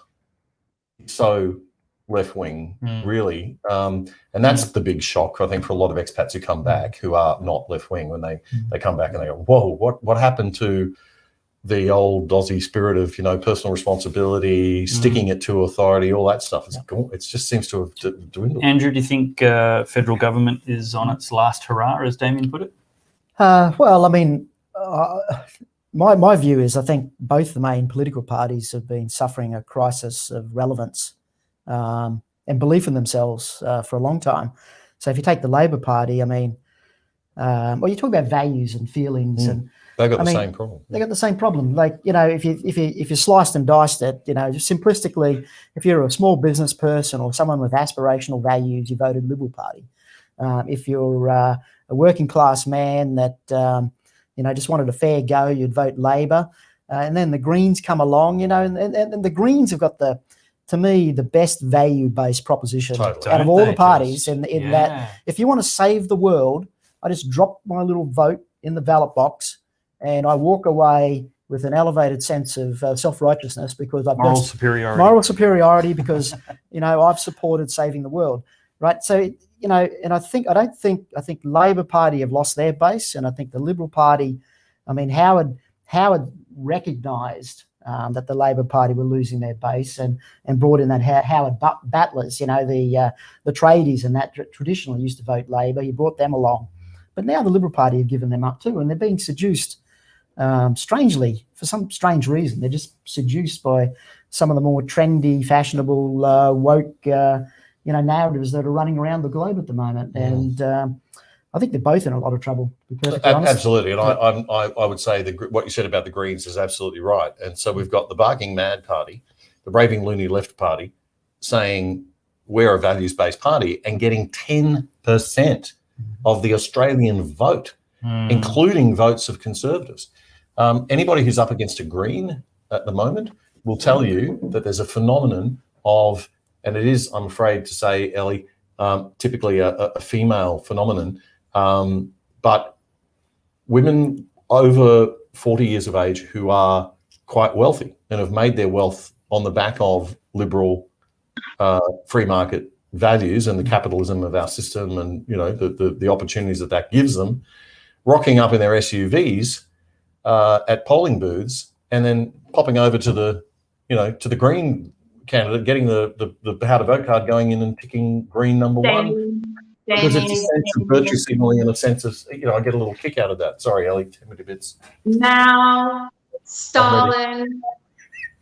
is so left-wing, really. And that's the big shock, I think, for a lot of expats who come back who are not left-wing when they come back and they go, whoa, what happened to the old Aussie spirit of, you know, personal responsibility, sticking it to authority, all that stuff. It just seems to have dwindled. Andrew, do you think federal government is on its last hurrah, as Damian put it? Well, I mean, my view is I think both the main political parties have been suffering a crisis of relevance and belief in themselves for a long time. So if you take the Labor Party, I mean, well, you talk about values and feelings and they've got the same problem. They got the same problem. Like, you know, if you sliced and diced it, you know, just simplistically, if you're a small business person or someone with aspirational values, you voted Liberal Party. If you're a working class man that you know, just wanted a fair go, you'd vote Labor. And then the Greens come along, you know, and the Greens have got to me, the best value-based proposition out of all the parties. In that, if you want to save the world, I just drop my little vote in the ballot box, and I walk away with an elevated sense of self-righteousness because I've moral superiority because you know I've supported saving the world, right? So you know, and I think Labor Party have lost their base, and I think the Liberal Party, I mean, Howard Howard recognised that the Labor Party were losing their base and brought in that Howard battlers, the tradies and that traditionally used to vote Labor. He brought them along. But now the Liberal Party have given them up too, and they're being seduced strangely, for some strange reason. They're just seduced by some of the more trendy, fashionable, woke, narratives that are running around the globe at the moment. And I think they're both in a lot of trouble, to be perfectly honest. Absolutely. And I would say what you said about the Greens is absolutely right. And so we've got the barking mad party, the raving loony left party, saying we're a values-based party and getting 10% of the Australian vote, including votes of Conservatives. Anybody who's up against a Green at the moment will tell you that there's a phenomenon of, and it is, I'm afraid to say, Ellie, typically a female phenomenon, but women over 40 years of age who are quite wealthy and have made their wealth on the back of liberal free market values and the capitalism of our system, and the opportunities that gives them, rocking up in their SUVs at polling booths and then popping over to the Green candidate, getting the how to vote card, going in and ticking Green number one. Because it's a sense of virtue signaling and a sense of, I get a little kick out of that. Sorry, Ellie, tell me the bits. Mao, Stalin,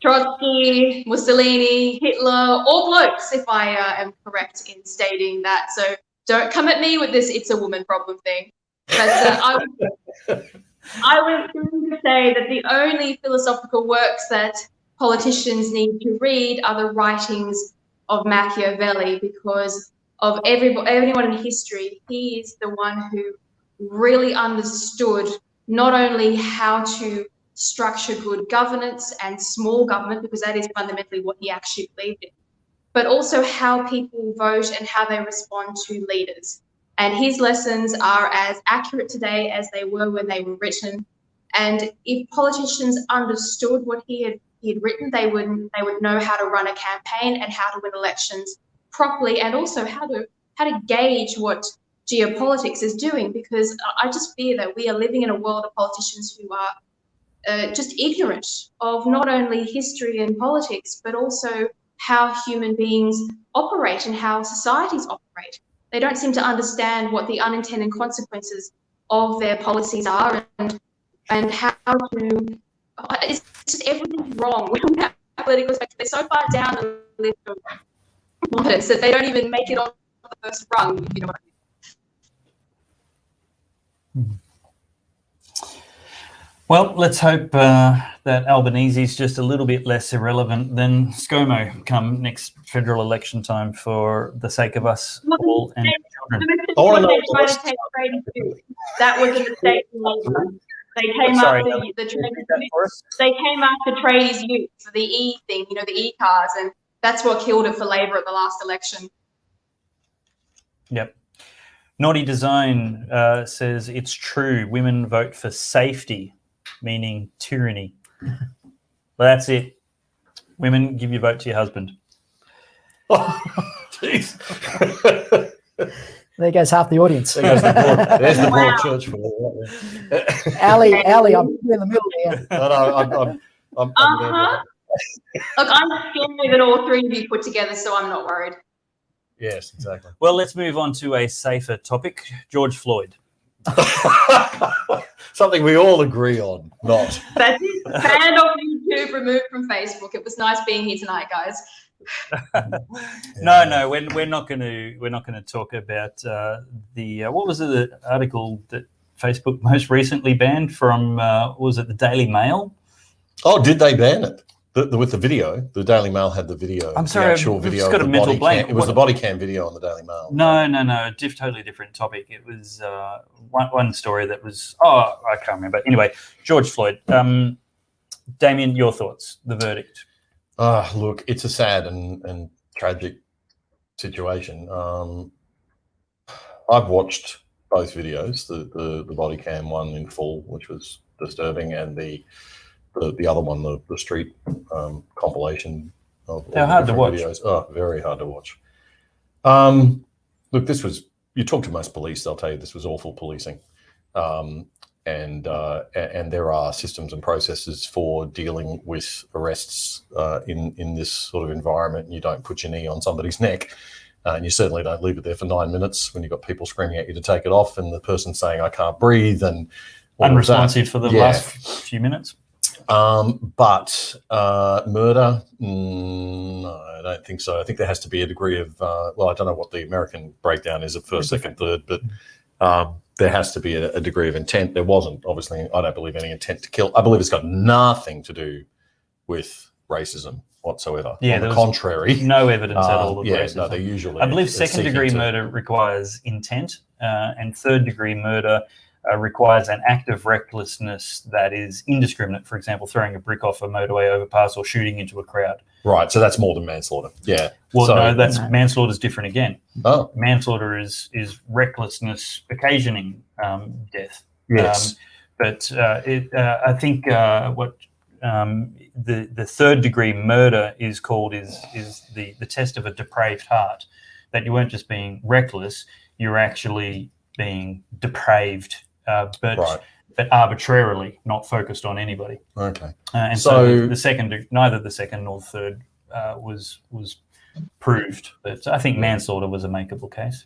Trotsky, Mussolini, Hitler, all blokes, if I am correct in stating that. So don't come at me with this "it's a woman problem" thing. But I was going to say that the only philosophical works that politicians need to read are the writings of Machiavelli, because of anyone in history, he is the one who really understood not only how to structure good governance and small government, because that is fundamentally what he actually believed in, but also how people vote and how they respond to leaders. And his lessons are as accurate today as they were when they were written. And if politicians understood what he had written, they would know how to run a campaign and how to win elections properly, and also how to gauge what geopolitics is doing, because I just fear that we are living in a world of politicians who are just ignorant of not only history and politics, but also how human beings operate and how societies operate. They don't seem to understand what the unintended consequences of their policies are, and how to. It's just everything's wrong with that political spectrum. They're so far down the list of models that they don't even make it on the first rung, if you know what I mean. Well, let's hope that Albanese's just a little bit less irrelevant than ScoMo come next federal election time, for the sake of us all and children. That was a mistake. They came after they came after tradies youth for the E thing, the E-cars, and that's what killed it for Labor at the last election. Yep. Naughty Design says it's true. Women vote for safety, meaning tyranny. Well, that's it. Women, give your vote to your husband. Oh, jeez. There goes half the audience. There's the broad church for that. Ali, I'm in the middle here. I'm Look, I'm scared that all three of you put together, so I'm not worried. Yes, exactly. Well, let's move on to a safer topic. George Floyd. Something we all agree on, not. That's it. Banned off YouTube, removed from Facebook. It was nice being here tonight, guys. No, we're not going to talk about the what was the article that Facebook most recently banned from? Was it the Daily Mail? Oh, did they ban it? With the video, the Daily Mail had the video. I'm sorry, the actual video. I've got a mental blank. It was the body cam video on the Daily Mail. No, totally different topic. It was one story that was. Oh, I can't remember. Anyway, George Floyd. Damian, your thoughts? The verdict. Look, it's a sad and tragic situation. I've watched both videos, the body cam one in full, which was disturbing, and the other one, the street compilation of They're hard to watch. videos. Oh, very hard to watch. Look, you talk to most police, they'll tell you this was awful policing. and there are systems and processes for dealing with arrests in this sort of environment. You don't put your knee on somebody's neck, and you certainly don't leave it there for 9 minutes when you've got people screaming at you to take it off, and the person saying, "I can't breathe," and unresponsive for the last few minutes. But murder, no, I don't think so. I think there has to be a degree of, well, I don't know what the American breakdown is of first, second, third, but there has to be a degree of intent. There wasn't, obviously, I don't believe any intent to kill. I believe it's got nothing to do with racism whatsoever. Yeah, on the contrary. No evidence at all of racism. No, they usually. I believe second-degree murder requires intent, and third-degree murder requires an act of recklessness that is indiscriminate. For example, throwing a brick off a motorway overpass or shooting into a crowd. Right, so that's more than manslaughter. Yeah. Well, no, manslaughter is different again. Oh. Manslaughter is recklessness occasioning death. Yes. I think what the third-degree murder is called is the test of a depraved heart. That you weren't just being reckless, you're actually being depraved. But arbitrarily, not focused on anybody. Okay. And so the second, neither the second nor the third was proved. But I think manslaughter was a makeable case.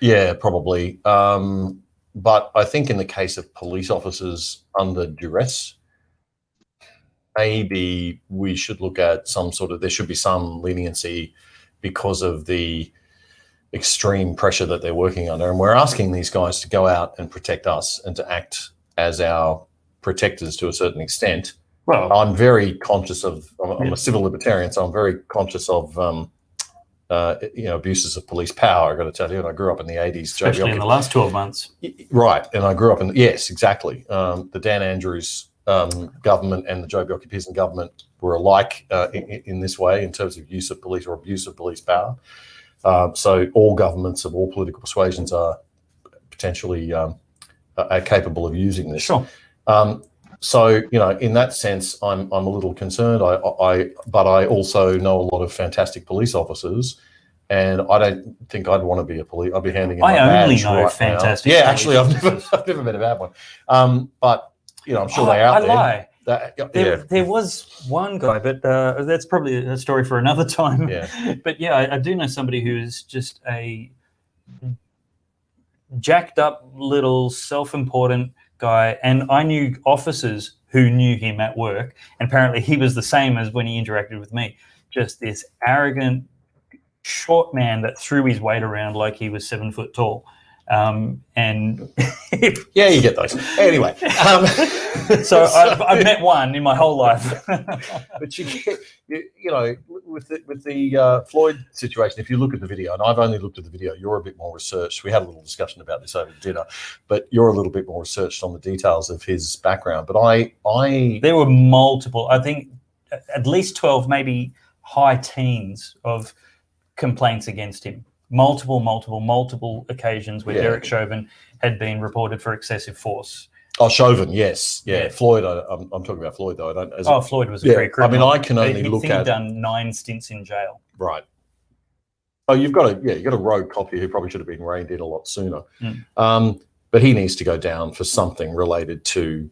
Yeah, probably. But I think in the case of police officers under duress, maybe we should look at there should be some leniency because of the extreme pressure that they're working under, and we're asking these guys to go out and protect us and to act as our protectors to a certain extent. Well, I'm very conscious of. I'm a civil libertarian, so I'm very conscious of abuses of police power. I got to tell you, and I grew up in the '80s, especially in the last 12 months. Right, and I grew up in exactly. The Dan Andrews government and the Joh Bjelke-Petersen government were alike in this way in terms of use of police or abuse of police power. So all governments of all political persuasions are potentially are capable of using this. Sure. So in that sense, I'm a little concerned. But I also know a lot of fantastic police officers, and I don't think I'd want to be a police. I'd be handing in my badge. I only know fantastic. Yeah, actually, I've never met a bad one. But I'm sure they're out there. I lie. There was one guy, but that's probably a story for another time. Yeah. But yeah, I do know somebody who is just a jacked up little self-important guy, and I knew officers who knew him at work, and apparently he was the same as when he interacted with me. Just this arrogant, short man that threw his weight around like he was 7 foot tall. And yeah, you get those anyway. So I've met one in my whole life. But you get, with the Floyd situation, if you look at the video, and I've only looked at the video, you're a bit more researched. We had a little discussion about this over dinner, but you're a little bit more researched on the details of his background. But there were multiple, I think at least 12, maybe high teens of complaints against him. Multiple occasions where Derek Chauvin had been reported for excessive force. Oh, Chauvin, yes. Yeah. Floyd, I'm talking about Floyd, though. Floyd was a pre-criminal. I mean, I can only look at... He'd done 9 stints in jail. Right. Oh, you've got a rogue copy who probably should have been reined in a lot sooner. But he needs to go down for something related to,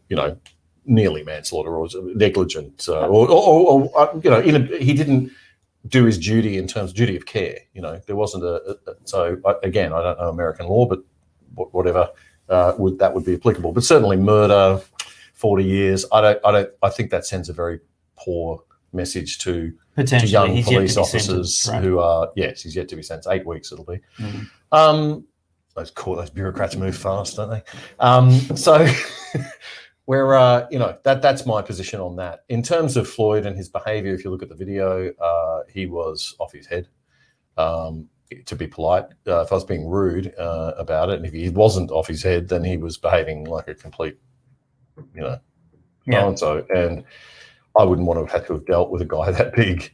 nearly manslaughter or negligent, he didn't do his duty in terms of duty of care. There wasn't so again, I don't know American law, but whatever that would be applicable. But certainly murder, 40 years. I think that sends a very poor message to young police officers who are he's yet to be sentenced. 8 weeks it'll be. Those bureaucrats move fast, don't they? So where that's my position on that. In terms of Floyd and his behaviour, if you look at the video, he was off his head. To be polite, if I was being rude about it, and if he wasn't off his head, then he was behaving like a complete, so-and-so. And I wouldn't want to have had to have dealt with a guy that big,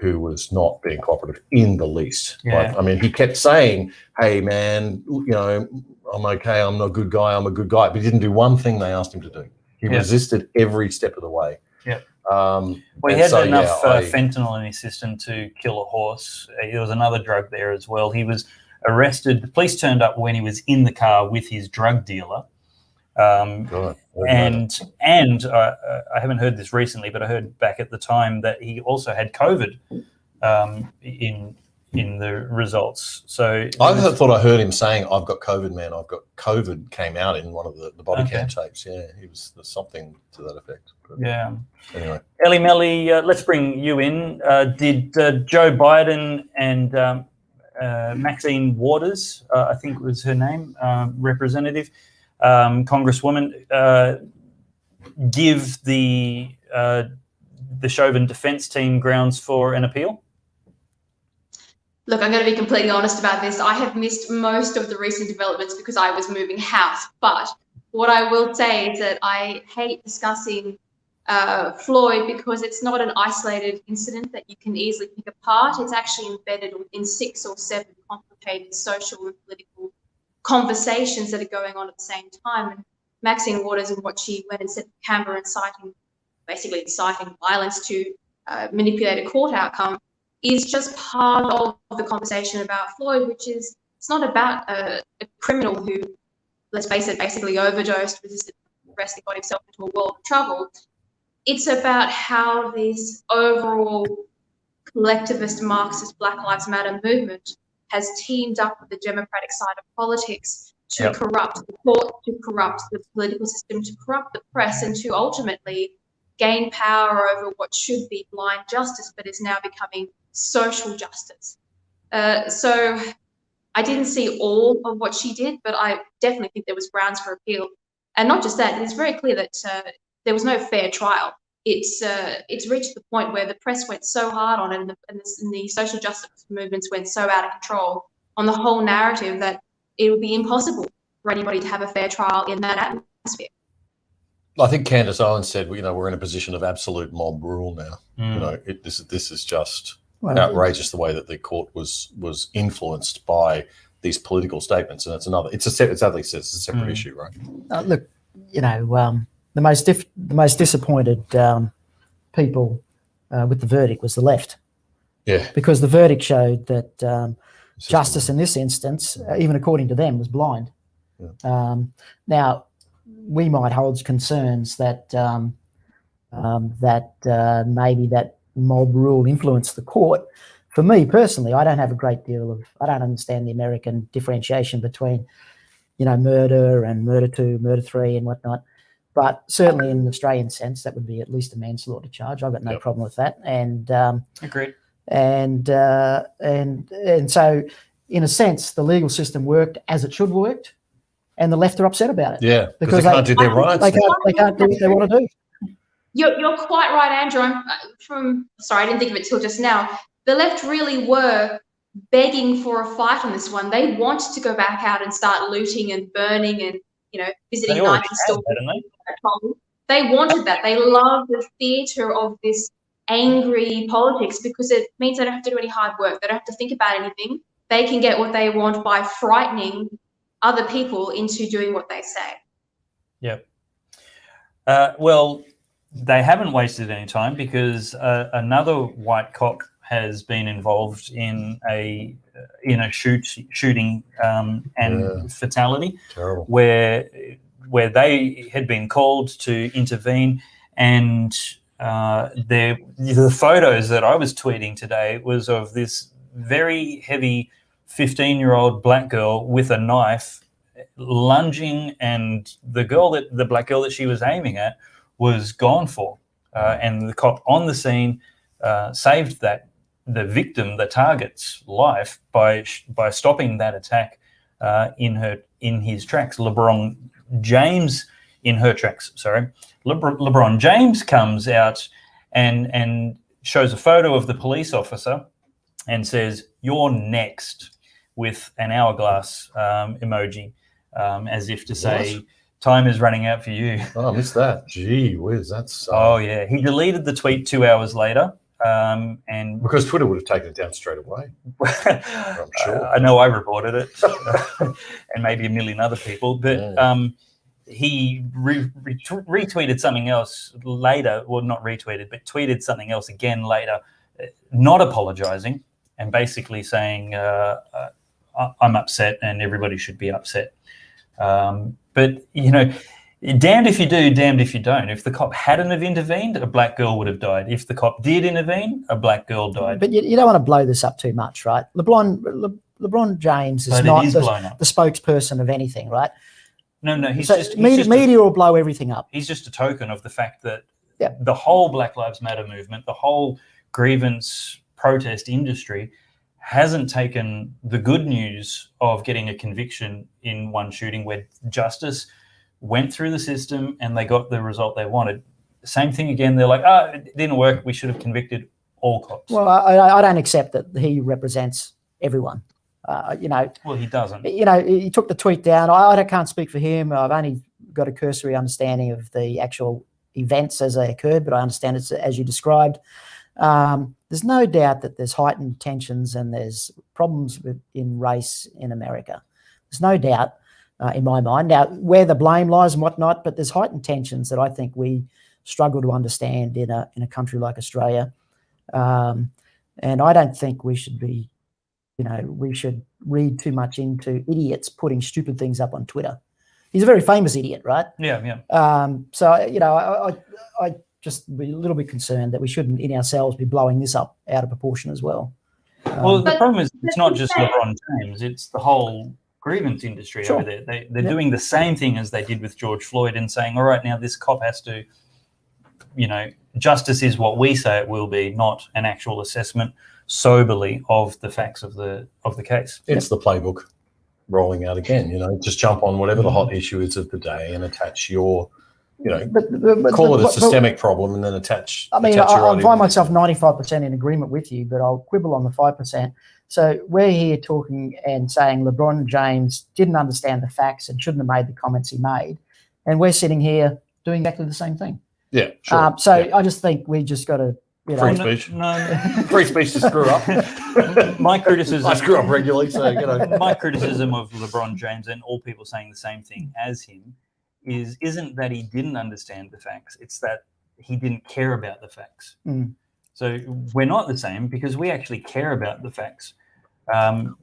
who was not being cooperative in the least. Yeah. I mean, he kept saying, "Hey, man, I'm okay. I'm not a good guy. I'm a good guy." But he didn't do one thing they asked him to do. He resisted every step of the way. Yeah. He had enough fentanyl in his system to kill a horse. There was another drug there as well. He was arrested. The police turned up when he was in the car with his drug dealer. God. And I haven't heard this recently, but I heard back at the time that he also had COVID in the results. So thought I heard him saying, "I've got COVID, man. I've got COVID." Came out in one of the body cam tapes. Yeah, there's something to that effect. But yeah. Anyway, Ellie Melly, let's bring you in. Did Joe Biden and Maxine Waters, I think was her name, representative, Congresswoman, give the Chauvin defense team grounds for an appeal? Look, I'm going to be completely honest about this. I have missed most of the recent developments because I was moving house. But what I will say is that I hate discussing Floyd because it's not an isolated incident that you can easily pick apart. It's actually embedded in 6 or 7 complicated social and political conversations that are going on at the same time. And Maxine Waters and what she went and said to Canberra and basically inciting violence to manipulate a court outcome is just part of the conversation about Floyd, which is, it's not about a criminal who, let's face it, basically overdosed, resisted arrest, and got himself into a world of trouble. It's about how this overall collectivist Marxist Black Lives Matter movement has teamed up with the democratic side of politics to corrupt the court, to corrupt the political system, to corrupt the press, and to ultimately gain power over what should be blind justice, but is now becoming social justice. So I didn't see all of what she did, but I definitely think there was grounds for appeal. And not just that, it's very clear that there was no fair trial. It's reached the point where the press went so hard on it, and the social justice movements went so out of control on the whole narrative that it would be impossible for anybody to have a fair trial in that atmosphere. I think Candace Owens said, we're in a position of absolute mob rule now. This is just outrageous, the way that the court was influenced by these political statements, and it's as Adley says, it's a separate issue, right? Look, the most disappointed people with the verdict was the left. Yeah. Because the verdict showed that justice in this instance, even according to them, was blind. Yeah. Now, we might hold concerns that maybe that mob rule influenced the court. For me personally, I don't understand the American differentiation between, murder and murder 2, murder 3 and whatnot. But certainly in an Australian sense, that would be at least a manslaughter charge. I've got no problem with that. And agreed. And so in a sense, the legal system worked as it should worked, and the left are upset about it. Yeah, because they can't do their rights. They can't do what they want to do. You're quite right, Andrew. Sorry, I didn't think of it till just now. The left really were begging for a fight on this one. They wanted to go back out and start looting and burning and, visiting Nike stores. They wanted that. They love the theatre of this angry politics because it means they don't have to do any hard work. They don't have to think about anything. They can get what they want by frightening other people into doing what they say. Yep. Well, they haven't wasted any time because another white cop has been involved in a shooting and fatality. Terrible. where they had been called to intervene, and the photos that I was tweeting today was of this very heavy 15-year-old black girl with a knife lunging, and the black girl that she was aiming at was gone for. And the cop on the scene saved the victim, the target's life by stopping that attack in his tracks. LeBron James in her tracks. Sorry, LeBron James comes out and shows a photo of the police officer and says, "You're next," with an hourglass emoji, as if to say, time is running out for you. Oh, I missed that. Gee whiz, that's... Oh, yeah. He deleted the tweet 2 hours later. And because Twitter would have taken it down straight away. I'm sure. I know I reported it, and maybe a million other people. But he retweeted something else later. Well, not retweeted, but tweeted something else again later, not apologising, and basically saying, I'm upset and everybody should be upset. But, Damned if you do, damned if you don't. If the cop hadn't have intervened, a black girl would have died. If the cop did intervene, a black girl died. But you don't want to blow this up too much, right? LeBron James is not the spokesperson of anything, right? No, he's media will blow everything up. He's just a token of the fact that the whole Black Lives Matter movement, the whole grievance protest industry hasn't taken the good news of getting a conviction in one shooting where justice went through the system and they got the result they wanted. Same thing again. They're like, it didn't work. We should have convicted all cops. Well, I don't accept that he represents everyone. Well, he doesn't. He took the tweet down. I can't speak for him. I've only got a cursory understanding of the actual events as they occurred, but I understand it's as you described. There's no doubt that there's heightened tensions and there's problems in race in America. There's no doubt in my mind. Now, where the blame lies and whatnot, but there's heightened tensions that I think we struggle to understand in a country like Australia. And I don't think we should be, we should read too much into idiots putting stupid things up on Twitter. He's a very famous idiot, right? Yeah. So, I just be a little bit concerned that we shouldn't in ourselves be blowing this up out of proportion as well. Well, the problem is it's not just LeBron James, it's the whole grievance industry over there. They're doing the same thing as they did with George Floyd and saying, all right, now this cop has to, justice is what we say it will be, not an actual assessment soberly of the facts of the case. It's the playbook rolling out again, just jump on whatever the hot issue is of the day and attach your, call it a systemic problem and then attach. I find myself 95% in agreement with you, but I'll quibble on the 5%. So we're here talking and saying LeBron James didn't understand the facts and shouldn't have made the comments he made. And we're sitting here doing exactly the same thing. Yeah, sure. I just think we just got to, free speech. No. Free speech to screw up. My criticism. I screw up regularly, so, My criticism of LeBron James and all people saying the same thing as him isn't that he didn't understand the facts. It's that he didn't care about the facts. Mm. So we're not the same because we actually care about the facts. The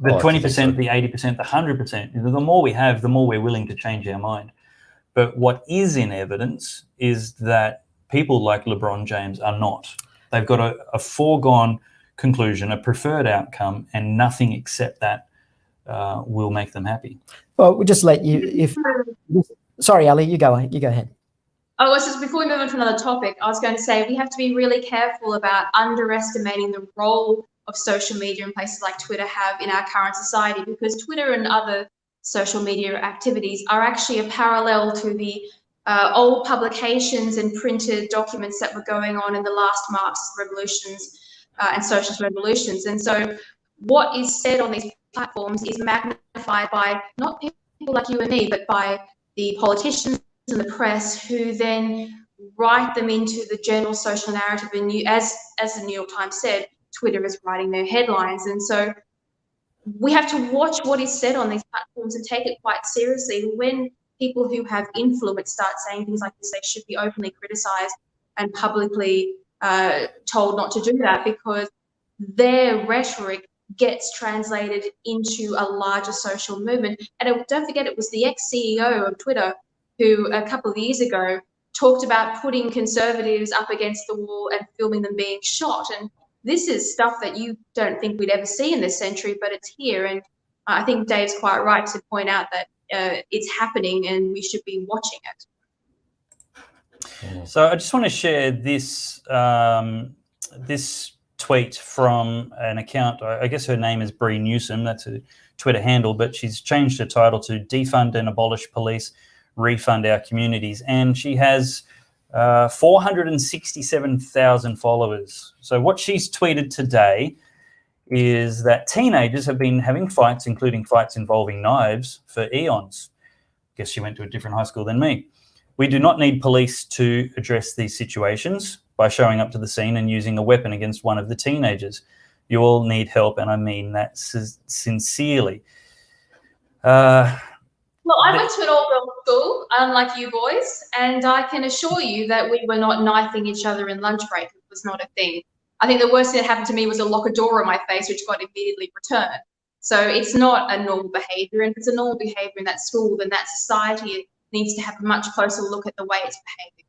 20%, the 80%, the 100%, the more we have, the more we're willing to change our mind. But what is in evidence is that people like LeBron James are not. They've got a foregone conclusion, a preferred outcome, and nothing except that will make them happy. Well, we'll just let you, sorry, Ali, you go ahead. Oh, it's just before we move on to another topic, I was going to say we have to be really careful about underestimating the role of social media and places like Twitter have in our current society, because Twitter and other social media activities are actually a parallel to the old publications and printed documents that were going on in the last Marxist revolutions and socialist revolutions. And so what is said on these platforms is magnified by not people like you and me, but by the politicians and the press, who then write them into the general social narrative. And as the New York Times said, Twitter is writing their headlines. And so we have to watch what is said on these platforms and take it quite seriously. When people who have influence start saying things like this, they should be openly criticized and publicly told not to do that, because their rhetoric gets translated into a larger social movement. And don't forget, it was the ex-CEO of Twitter who a couple of years ago talked about putting conservatives up against the wall and filming them being shot. And this is stuff that you don't think we'd ever see in this century, but it's here. And I think Dave's quite right to point out that it's happening and we should be watching it. So I just want to share this this tweet from an account. I guess her name is Bree Newsom. That's a Twitter handle, but she's changed her title to Defund and Abolish Police, Refund Our Communities. And she has 467,000 followers. So what she's tweeted today is that teenagers have been having fights, including fights involving knives, for eons. Guess she went to a different high school than me. We do not need police to address these situations by showing up to the scene and using a weapon against one of the teenagers. You all need help, and I mean that sincerely. Well, I went to an all-girls school, unlike you boys, and I can assure you that we were not knifing each other in lunch break. It was not a thing. I think the worst thing that happened to me was a lockador on my face, which got immediately returned. So it's not a normal behaviour, and if it's a normal behaviour in that school, then that society needs to have a much closer look at the way it's behaving.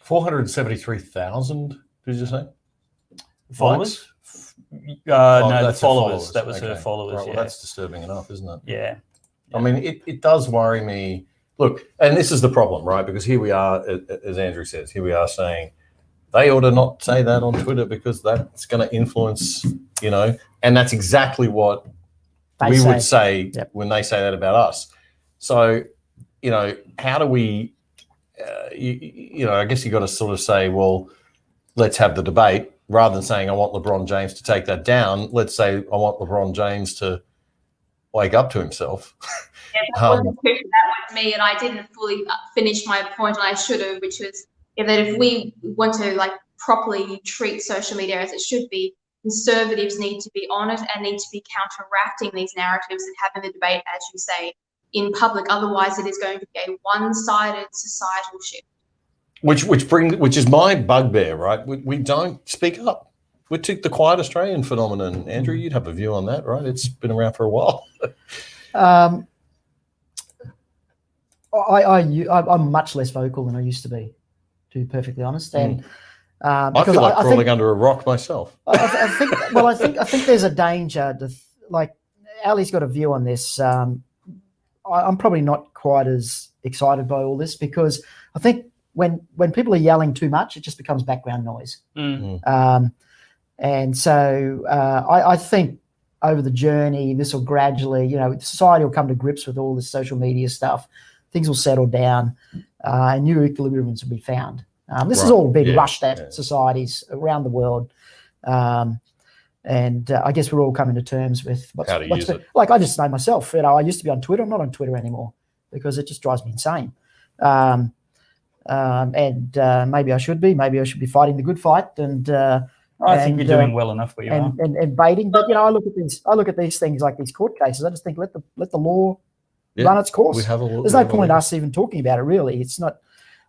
473,000, did you say? Followers? Oh, No, the that's her followers. That was Okay. her followers. Right, Yeah. well, that's disturbing enough, isn't it? Yeah. I mean, it does worry me. Look, and this is the problem, right? Because here we are, as Andrew says, here we are saying they ought to not say that on Twitter because that's going to influence, you know, and that's exactly what we would say when they say that about us. So, you know, how do we, you know, I guess you got to sort of say, well, let's have the debate rather than saying I want LeBron James to take that down. Let's say I want LeBron James to wake up to himself. Yeah, that wasn't that was me, and I didn't fully finish my point, and I should have, which was that if we want to like properly treat social media as it should be, conservatives need to be on it and need to be counteracting these narratives and having the debate, as you say, in public. Otherwise, it is going to be a one-sided societal shift. Which is my bugbear, right? We don't speak up. We took the quiet Australian phenomenon. Andrew, you'd have a view on that, right? It's been around for a while. I'm much less vocal than I used to be, to be perfectly honest. And I feel like crawling under a rock myself. I think there's a danger. Like Ali's got a view on this. I'm probably not quite as excited by all this because I think when people are yelling too much, it just becomes background noise. And so I think over the journey, this will gradually, you know, society will come to grips with all this social media stuff. Things will settle down, and new equilibriums will be found. This is all being rushed at societies around the world. And I guess we're all coming to terms with what's it. Like I just know myself, you know, I used to be on Twitter. I'm not on Twitter anymore because it just drives me insane. And maybe I should be. Maybe I should be fighting the good fight. And I think you're doing well enough where you are. And baiting. But you know, I look at these things like these court cases. I just think let the law run its course. There's no point in us even talking about it. Really, it's not.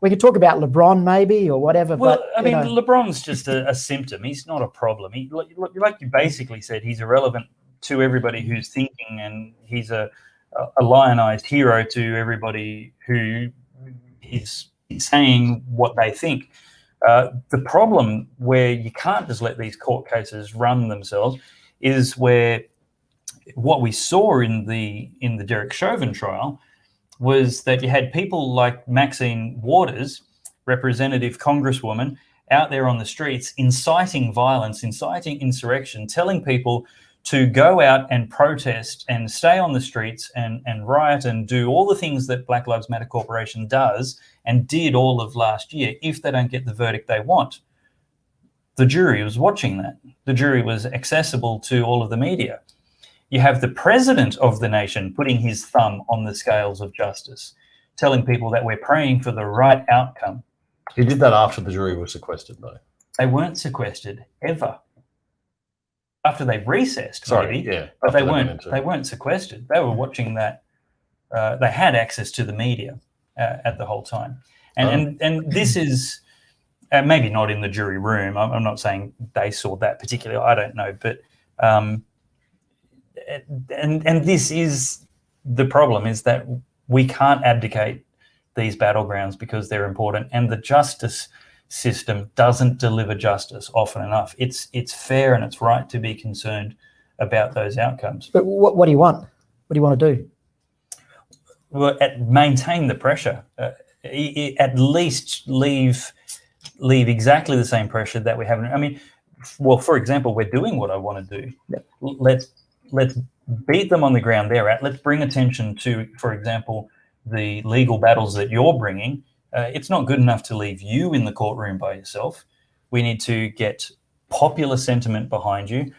We could talk about LeBron maybe or whatever. Well, but, I mean, LeBron's just a symptom. He's not a problem. Like you basically said, he's irrelevant to everybody who's thinking, and he's a lionized hero to everybody who is saying what they think. The problem where you can't just let these court cases run themselves is where what we saw in the Derek Chauvin trial was that you had people like Maxine Waters, representative congresswoman, out there on the streets inciting violence, inciting insurrection, telling people to go out and protest and stay on the streets and riot and do all the things that Black Lives Matter Corporation does and did all of last year if they don't get the verdict they want. The jury was watching that. The jury was accessible to all of the media. You have the president of the nation putting his thumb on the scales of justice, telling people that we're praying for the right outcome. He did that after the jury was sequestered, though. They weren't sequestered ever. After they recessed, Sorry, maybe, yeah, but they weren't sequestered. They were watching that. They had access to the media at the whole time, and this is maybe not in the jury room. I'm not saying they saw that particularly. I don't know, but and this is the problem: is that we can't abdicate these battlegrounds because they're important, and the justice system doesn't deliver justice often enough. It's fair and it's right to be concerned about those outcomes. But what do you want? What do you want to do? Well, maintain the pressure. At least leave exactly the same pressure that we have. I mean, well, for example, we're doing what I want to do. Yep. Let's beat them on the ground they're at. Let's bring attention to, for example, the legal battles that you're bringing. It's not good enough to leave you in the courtroom by yourself. We need to get popular sentiment behind you,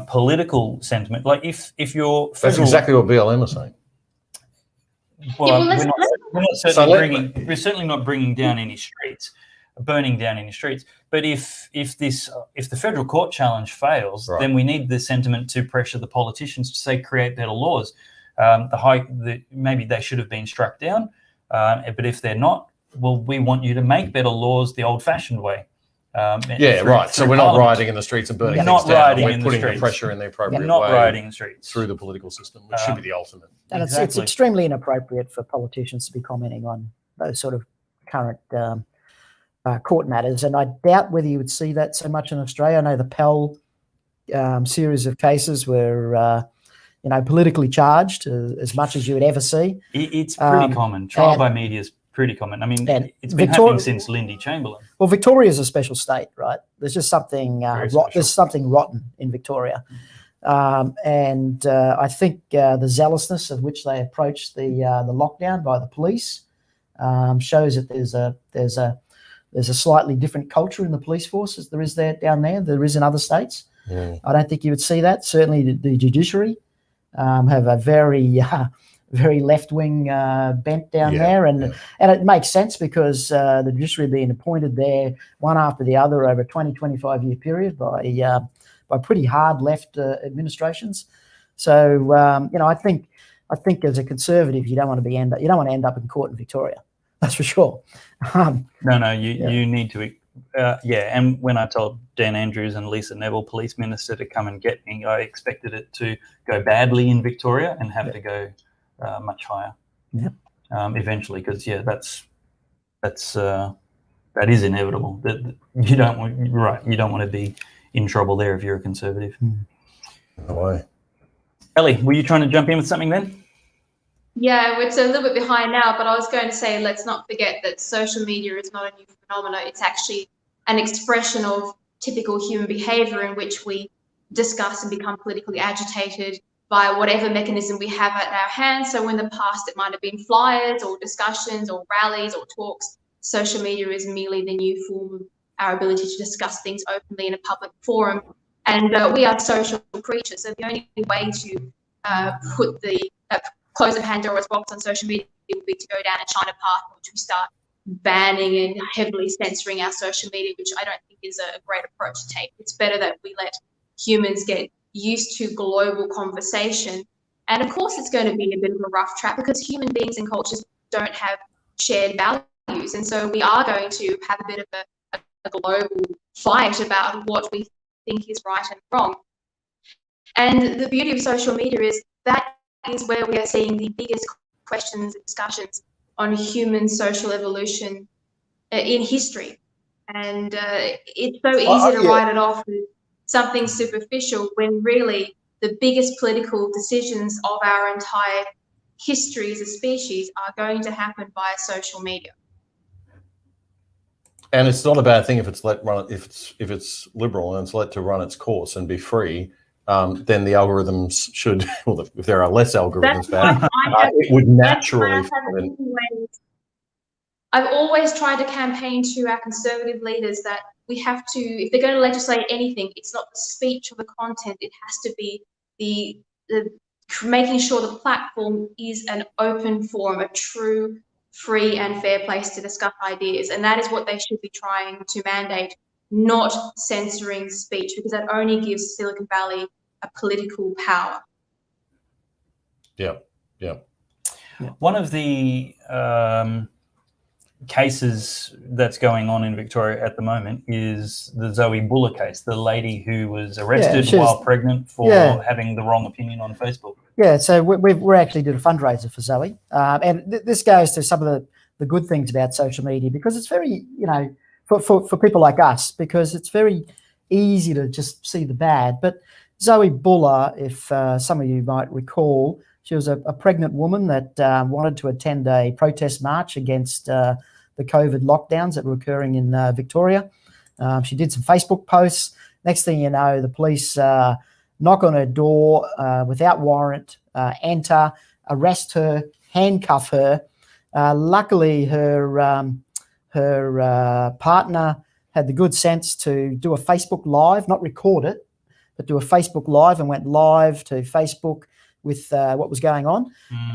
political sentiment. Like if you're that's exactly what BLM is saying. Well, we're certainly not bringing down any streets, burning down any streets. But if the federal court challenge fails, right, then we need the sentiment to pressure the politicians to say create better laws. Maybe they should have been struck down, but if they're not, well, we want you to make better laws the old-fashioned way. Yeah, right. So we're not rioting in the streets and burning things not down. rioting We're in the putting the streets. pressure in the appropriate not way rioting in the streets through the political system, which should be the ultimate. And it's Exactly. extremely inappropriate for politicians to be commenting on those sort of current court matters. And I doubt whether you would see that so much in Australia. I know the Pellowe series of cases were, politically charged as much as you would ever see. It's pretty common. Trial by media is pretty common. I mean, it's been happening since Lindy Chamberlain. Well, Victoria is a special state, right? There's just something there's something rotten in Victoria, and I think the zealousness of which they approached the lockdown by the police shows that there's a slightly different culture in the police force as there is down there is in other states. I don't think you would see that. Certainly, the judiciary have a very very left-wing bent down there, and it makes sense because the judiciary being appointed there one after the other over a 20-25 year period by pretty hard left administrations. So I think as a conservative, you don't want to end up in court in Victoria. That's for sure. You need to. And when I told Dan Andrews and Lisa Neville, police minister, to come and get me, I expected it to go badly in Victoria and have to go much higher eventually, because that is inevitable. That you don't want to be in trouble there if you're a conservative. No way. Ellie, were you trying to jump in with something then? Yeah, it's a little bit behind now, but I was going to say, let's not forget that social media is not a new phenomenon. It's actually an expression of typical human behavior in which we discuss and become politically agitated by whatever mechanism we have at our hands. So in the past, it might have been flyers or discussions or rallies or talks. Social media is merely the new form of our ability to discuss things openly in a public forum. And we are social creatures. So the only way to close a Pandora's box on social media would be to go down a China path, which we start banning and heavily censoring our social media, which I don't think is a great approach to take. It's better that we let humans get used to global conversation. And of course, it's going to be a bit of a rough trap because human beings and cultures don't have shared values. And so we are going to have a bit of a global fight about what we think is right and wrong. And the beauty of social media is that is where we are seeing the biggest questions and discussions on human social evolution in history. And it's so easy to write it off as something superficial when really the biggest political decisions of our entire history as a species are going to happen via social media. And it's not a bad thing if it's if it's liberal and it's let to run its course and be free. Then the algorithms should, well, if there are less algorithms it would naturally. I've always tried to campaign to our conservative leaders that we have to, if they're going to legislate anything, it's not the speech or the content. It has to be the making sure the platform is an open forum, a true, free and fair place to discuss ideas. And that is what they should be trying to mandate, not censoring speech, because that only gives Silicon Valley a political power. Yeah. One of the cases that's going on in Victoria at the moment is the Zoe Buller case, the lady who was arrested while pregnant for having the wrong opinion on Facebook. Yeah, so we actually did a fundraiser for Zoe. And this goes to some of the good things about social media, because it's very, for people like us, because it's very easy to just see the bad. But Zoe Buller, if some of you might recall, she was a pregnant woman that wanted to attend a protest march against the COVID lockdowns that were occurring in Victoria. She did some Facebook posts. Next thing you know, the police knock on her door without warrant, enter, arrest her, handcuff her. Luckily, her partner had the good sense to do a Facebook Live, not record it, but do a Facebook Live, and went live to Facebook with what was going on,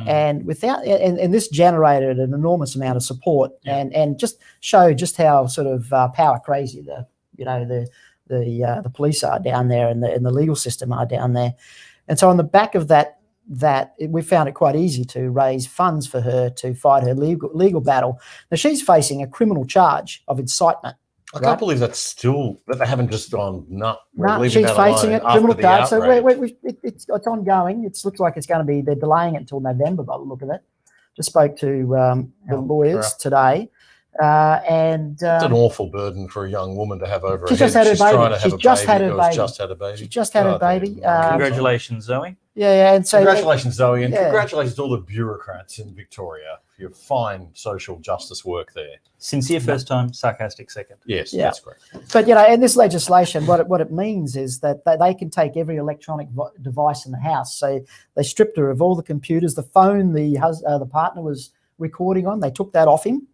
and this generated an enormous amount of support, and just showed just how sort of power crazy the police are down there, and the legal system are down there. And so on the back of that we found it quite easy to raise funds for her to fight her legal battle. Now she's facing a criminal charge of incitement. I can't believe that they haven't just gone, no, she's facing it, criminal charge. So it's ongoing. It looks like it's going to be, they're delaying it until November by the look of it. Just spoke to the lawyers today. It's an awful burden for a young woman to have over her head. She's just had her baby. She just had a baby. Congratulations, Zoe. Yeah, and so congratulations, Zoe, and congratulations to all the bureaucrats in Victoria for your fine social justice work there. Sincere first time, sarcastic second. Yes, that's great. But in this legislation, what it means is that they can take every electronic device in the house. So they stripped her of all the computers, the phone the partner was recording on. They took that off him,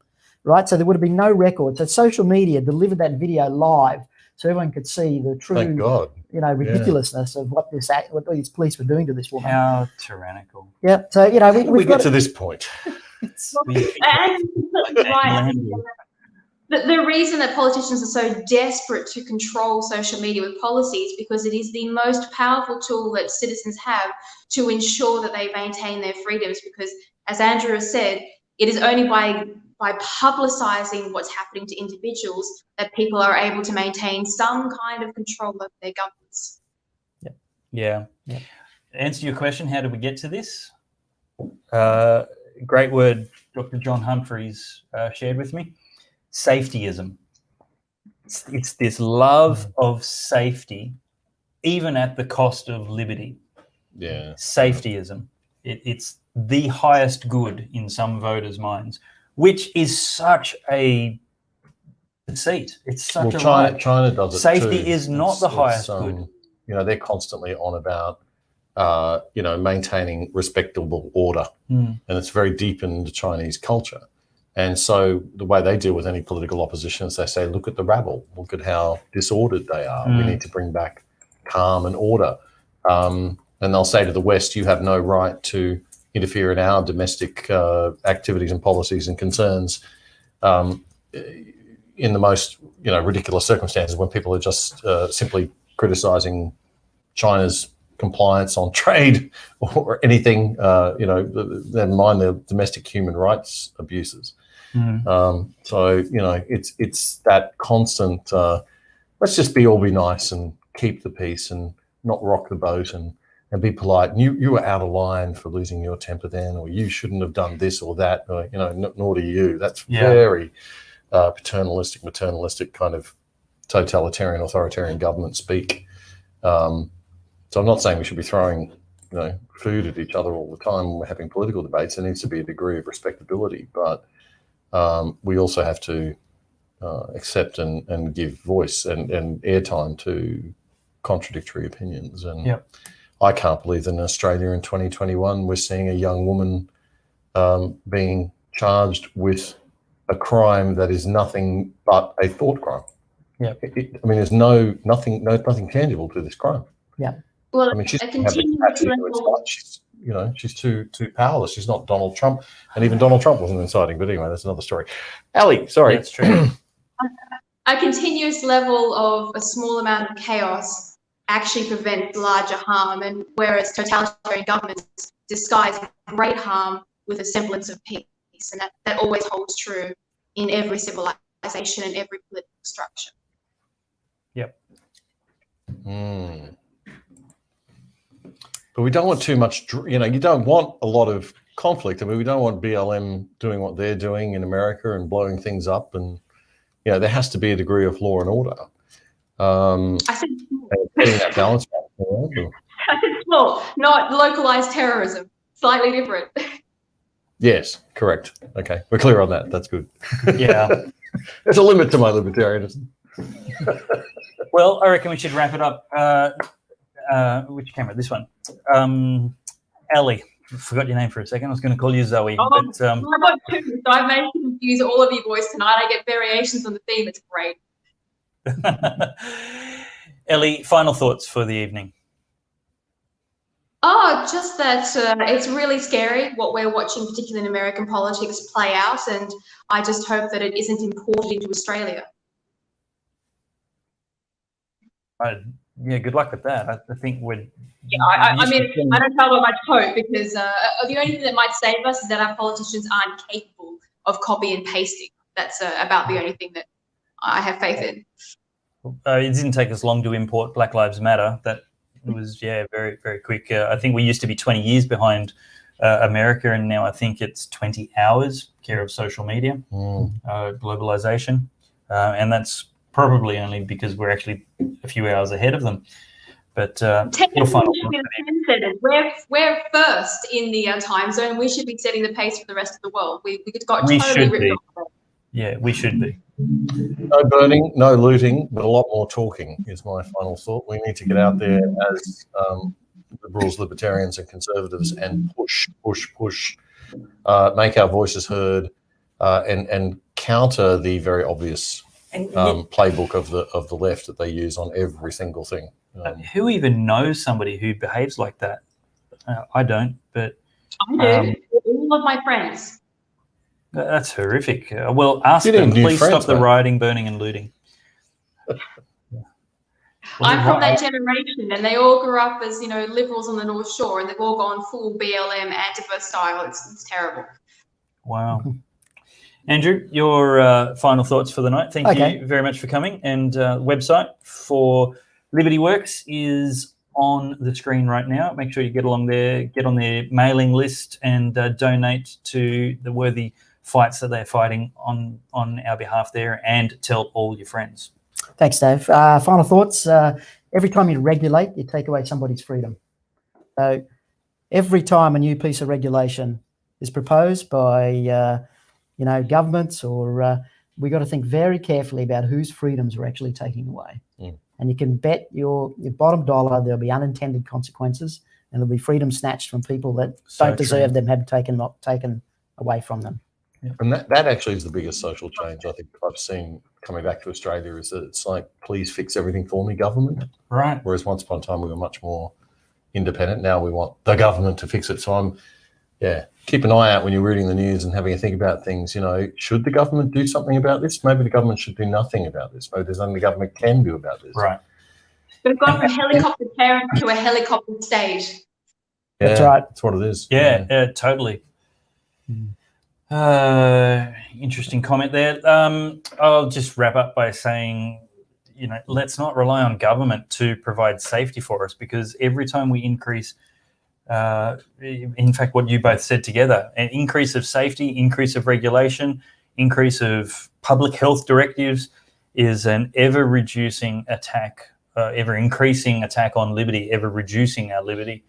right? So there would have been no record. So social media delivered that video live, so everyone could see the true, thank God, ridiculousness of what these police were doing to this woman. How tyrannical. Yeah. So we get to this point. The reason that politicians are so desperate to control social media with policies because it is the most powerful tool that citizens have to ensure that they maintain their freedoms. Because, as Andrew has said, it is only by publicising what's happening to individuals that people are able to maintain some kind of control over their governments. Yeah. Answer your question, how did we get to this? Great word Dr. John Humphreys shared with me. Safetyism. It's this love of safety, even at the cost of liberty. Yeah. Safetyism. It's the highest good in some voters' minds, which is such a deceit. It's such a lie. China does it Safety too. is not the highest good. They're constantly on about maintaining respectable order, and it's very deep into Chinese culture. And so the way they deal with any political opposition is they say, look at the rabble, look at how disordered they are. We need to bring back calm and order. And they'll say to the West, you have no right to interfere in our domestic activities and policies and concerns in the most ridiculous circumstances when people are just simply criticising China's compliance on trade or anything, never mind the domestic human rights abuses. So it's that constant. Let's just all be nice and keep the peace and not rock the boat and be polite. And you were out of line for losing your temper then, or you shouldn't have done this or that. Or, nor do you. That's very paternalistic, maternalistic kind of totalitarian, authoritarian government speak. So I'm not saying we should be throwing, food at each other all the time when we're having political debates. There needs to be a degree of respectability, but we also have to accept and give voice and airtime to contradictory opinions. And I can't believe that in Australia in 2021 we're seeing a young woman being charged with a crime that is nothing but a thought crime. There's nothing tangible to this crime. Well, she's she's too powerless. She's not Donald Trump, and even Donald Trump wasn't inciting. But anyway, that's another story. Ali, sorry, that's true. A continuous level of a small amount of chaos actually prevents larger harm, and whereas totalitarian governments disguise great harm with a semblance of peace, and that always holds true in every civilization and every political structure. But we don't want too much, you don't want a lot of conflict. We don't want BLM doing what they're doing in America and blowing things up. And, there has to be a degree of law and order. I said getting that balance. I said small, not localized terrorism. Slightly different. Yes, correct. Okay, we're clear on that. That's good. Yeah. There's a limit to my libertarianism. Well, I reckon we should wrap it up. Which camera? This one. Ellie, forgot your name for a second. I was going to call you Zoe. I've got two, so I may confuse all of you boys tonight. I get variations on the theme. It's great. Ellie, final thoughts for the evening. Oh, just that it's really scary what we're watching, particularly in American politics, play out, and I just hope that it isn't imported into Australia. Good luck with that. I think we're... Yeah, I mean, I don't have much hope because the only thing that might save us is that our politicians aren't capable of copy and pasting. That's about the only thing that I have faith in. It didn't take us long to import Black Lives Matter. That was, very, very quick. I think we used to be 20 years behind America, and now I think it's 20 hours, care of social media, globalization. And that's probably only because we're actually a few hours ahead of them. But your final we're first in the time zone. We should be setting the pace for the rest of the world. We got we totally should ripped be. off. Yeah, we should be. No burning, no looting, but a lot more talking is my final thought. We need to get out there as liberals, libertarians and conservatives and push, make our voices heard and counter the very obvious playbook of the left that they use on every single thing. Who even knows somebody who behaves like that? I don't, but... I do. All of my friends. That's horrific. Well, ask them, please stop the rioting, burning and looting. I'm from that generation, and they all grew up as, liberals on the North Shore, and they've all gone full BLM, Antifa style. It's terrible. Wow. Andrew, your final thoughts for the night. Thank you very much for coming. And website for Liberty Works is on the screen right now. Make sure you get along there, get on their mailing list and donate to the worthy fights that they're fighting on our behalf there, and tell all your friends. Thanks, Dave. Final thoughts. Every time you regulate, you take away somebody's freedom. So every time a new piece of regulation is proposed by, governments or we got to think very carefully about whose freedoms we're actually taking away. And you can bet your bottom dollar there'll be unintended consequences, and there'll be freedom snatched from people that don't deserve them, have not taken away from them. Yeah. And that actually is the biggest social change I think I've seen coming back to Australia, is that it's like, please fix everything for me, government. Right. Whereas once upon a time we were much more independent. Now we want the government to fix it. So keep an eye out when you're reading the news and having a think about things. Should the government do something about this? Maybe the government should do nothing about this. Maybe there's nothing the government can do about this. Right. We've gone from helicopter parents to a helicopter stage. Yeah, that's right. That's what it is. Yeah, totally. Interesting comment there. I'll just wrap up by saying, let's not rely on government to provide safety for us, because every time we increase, in fact, what you both said together, an increase of safety, increase of regulation, increase of public health directives is an ever-reducing attack, ever-increasing attack on liberty, ever-reducing our liberty.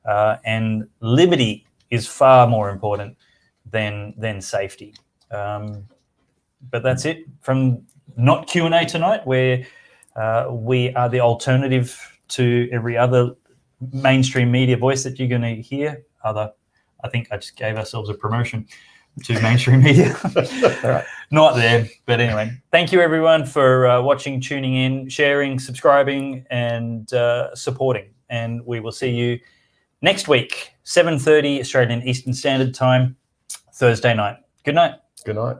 And liberty is far more important than safety. But that's it from not Q&A tonight, where we are the alternative to every other mainstream media voice that you're going to hear. I think I just gave ourselves a promotion to mainstream media. Right. Not there, but anyway. Thank you everyone for watching, tuning in, sharing, subscribing and supporting. And we will see you next week, 7:30 Australian Eastern Standard Time, Thursday night. Good night. Good night.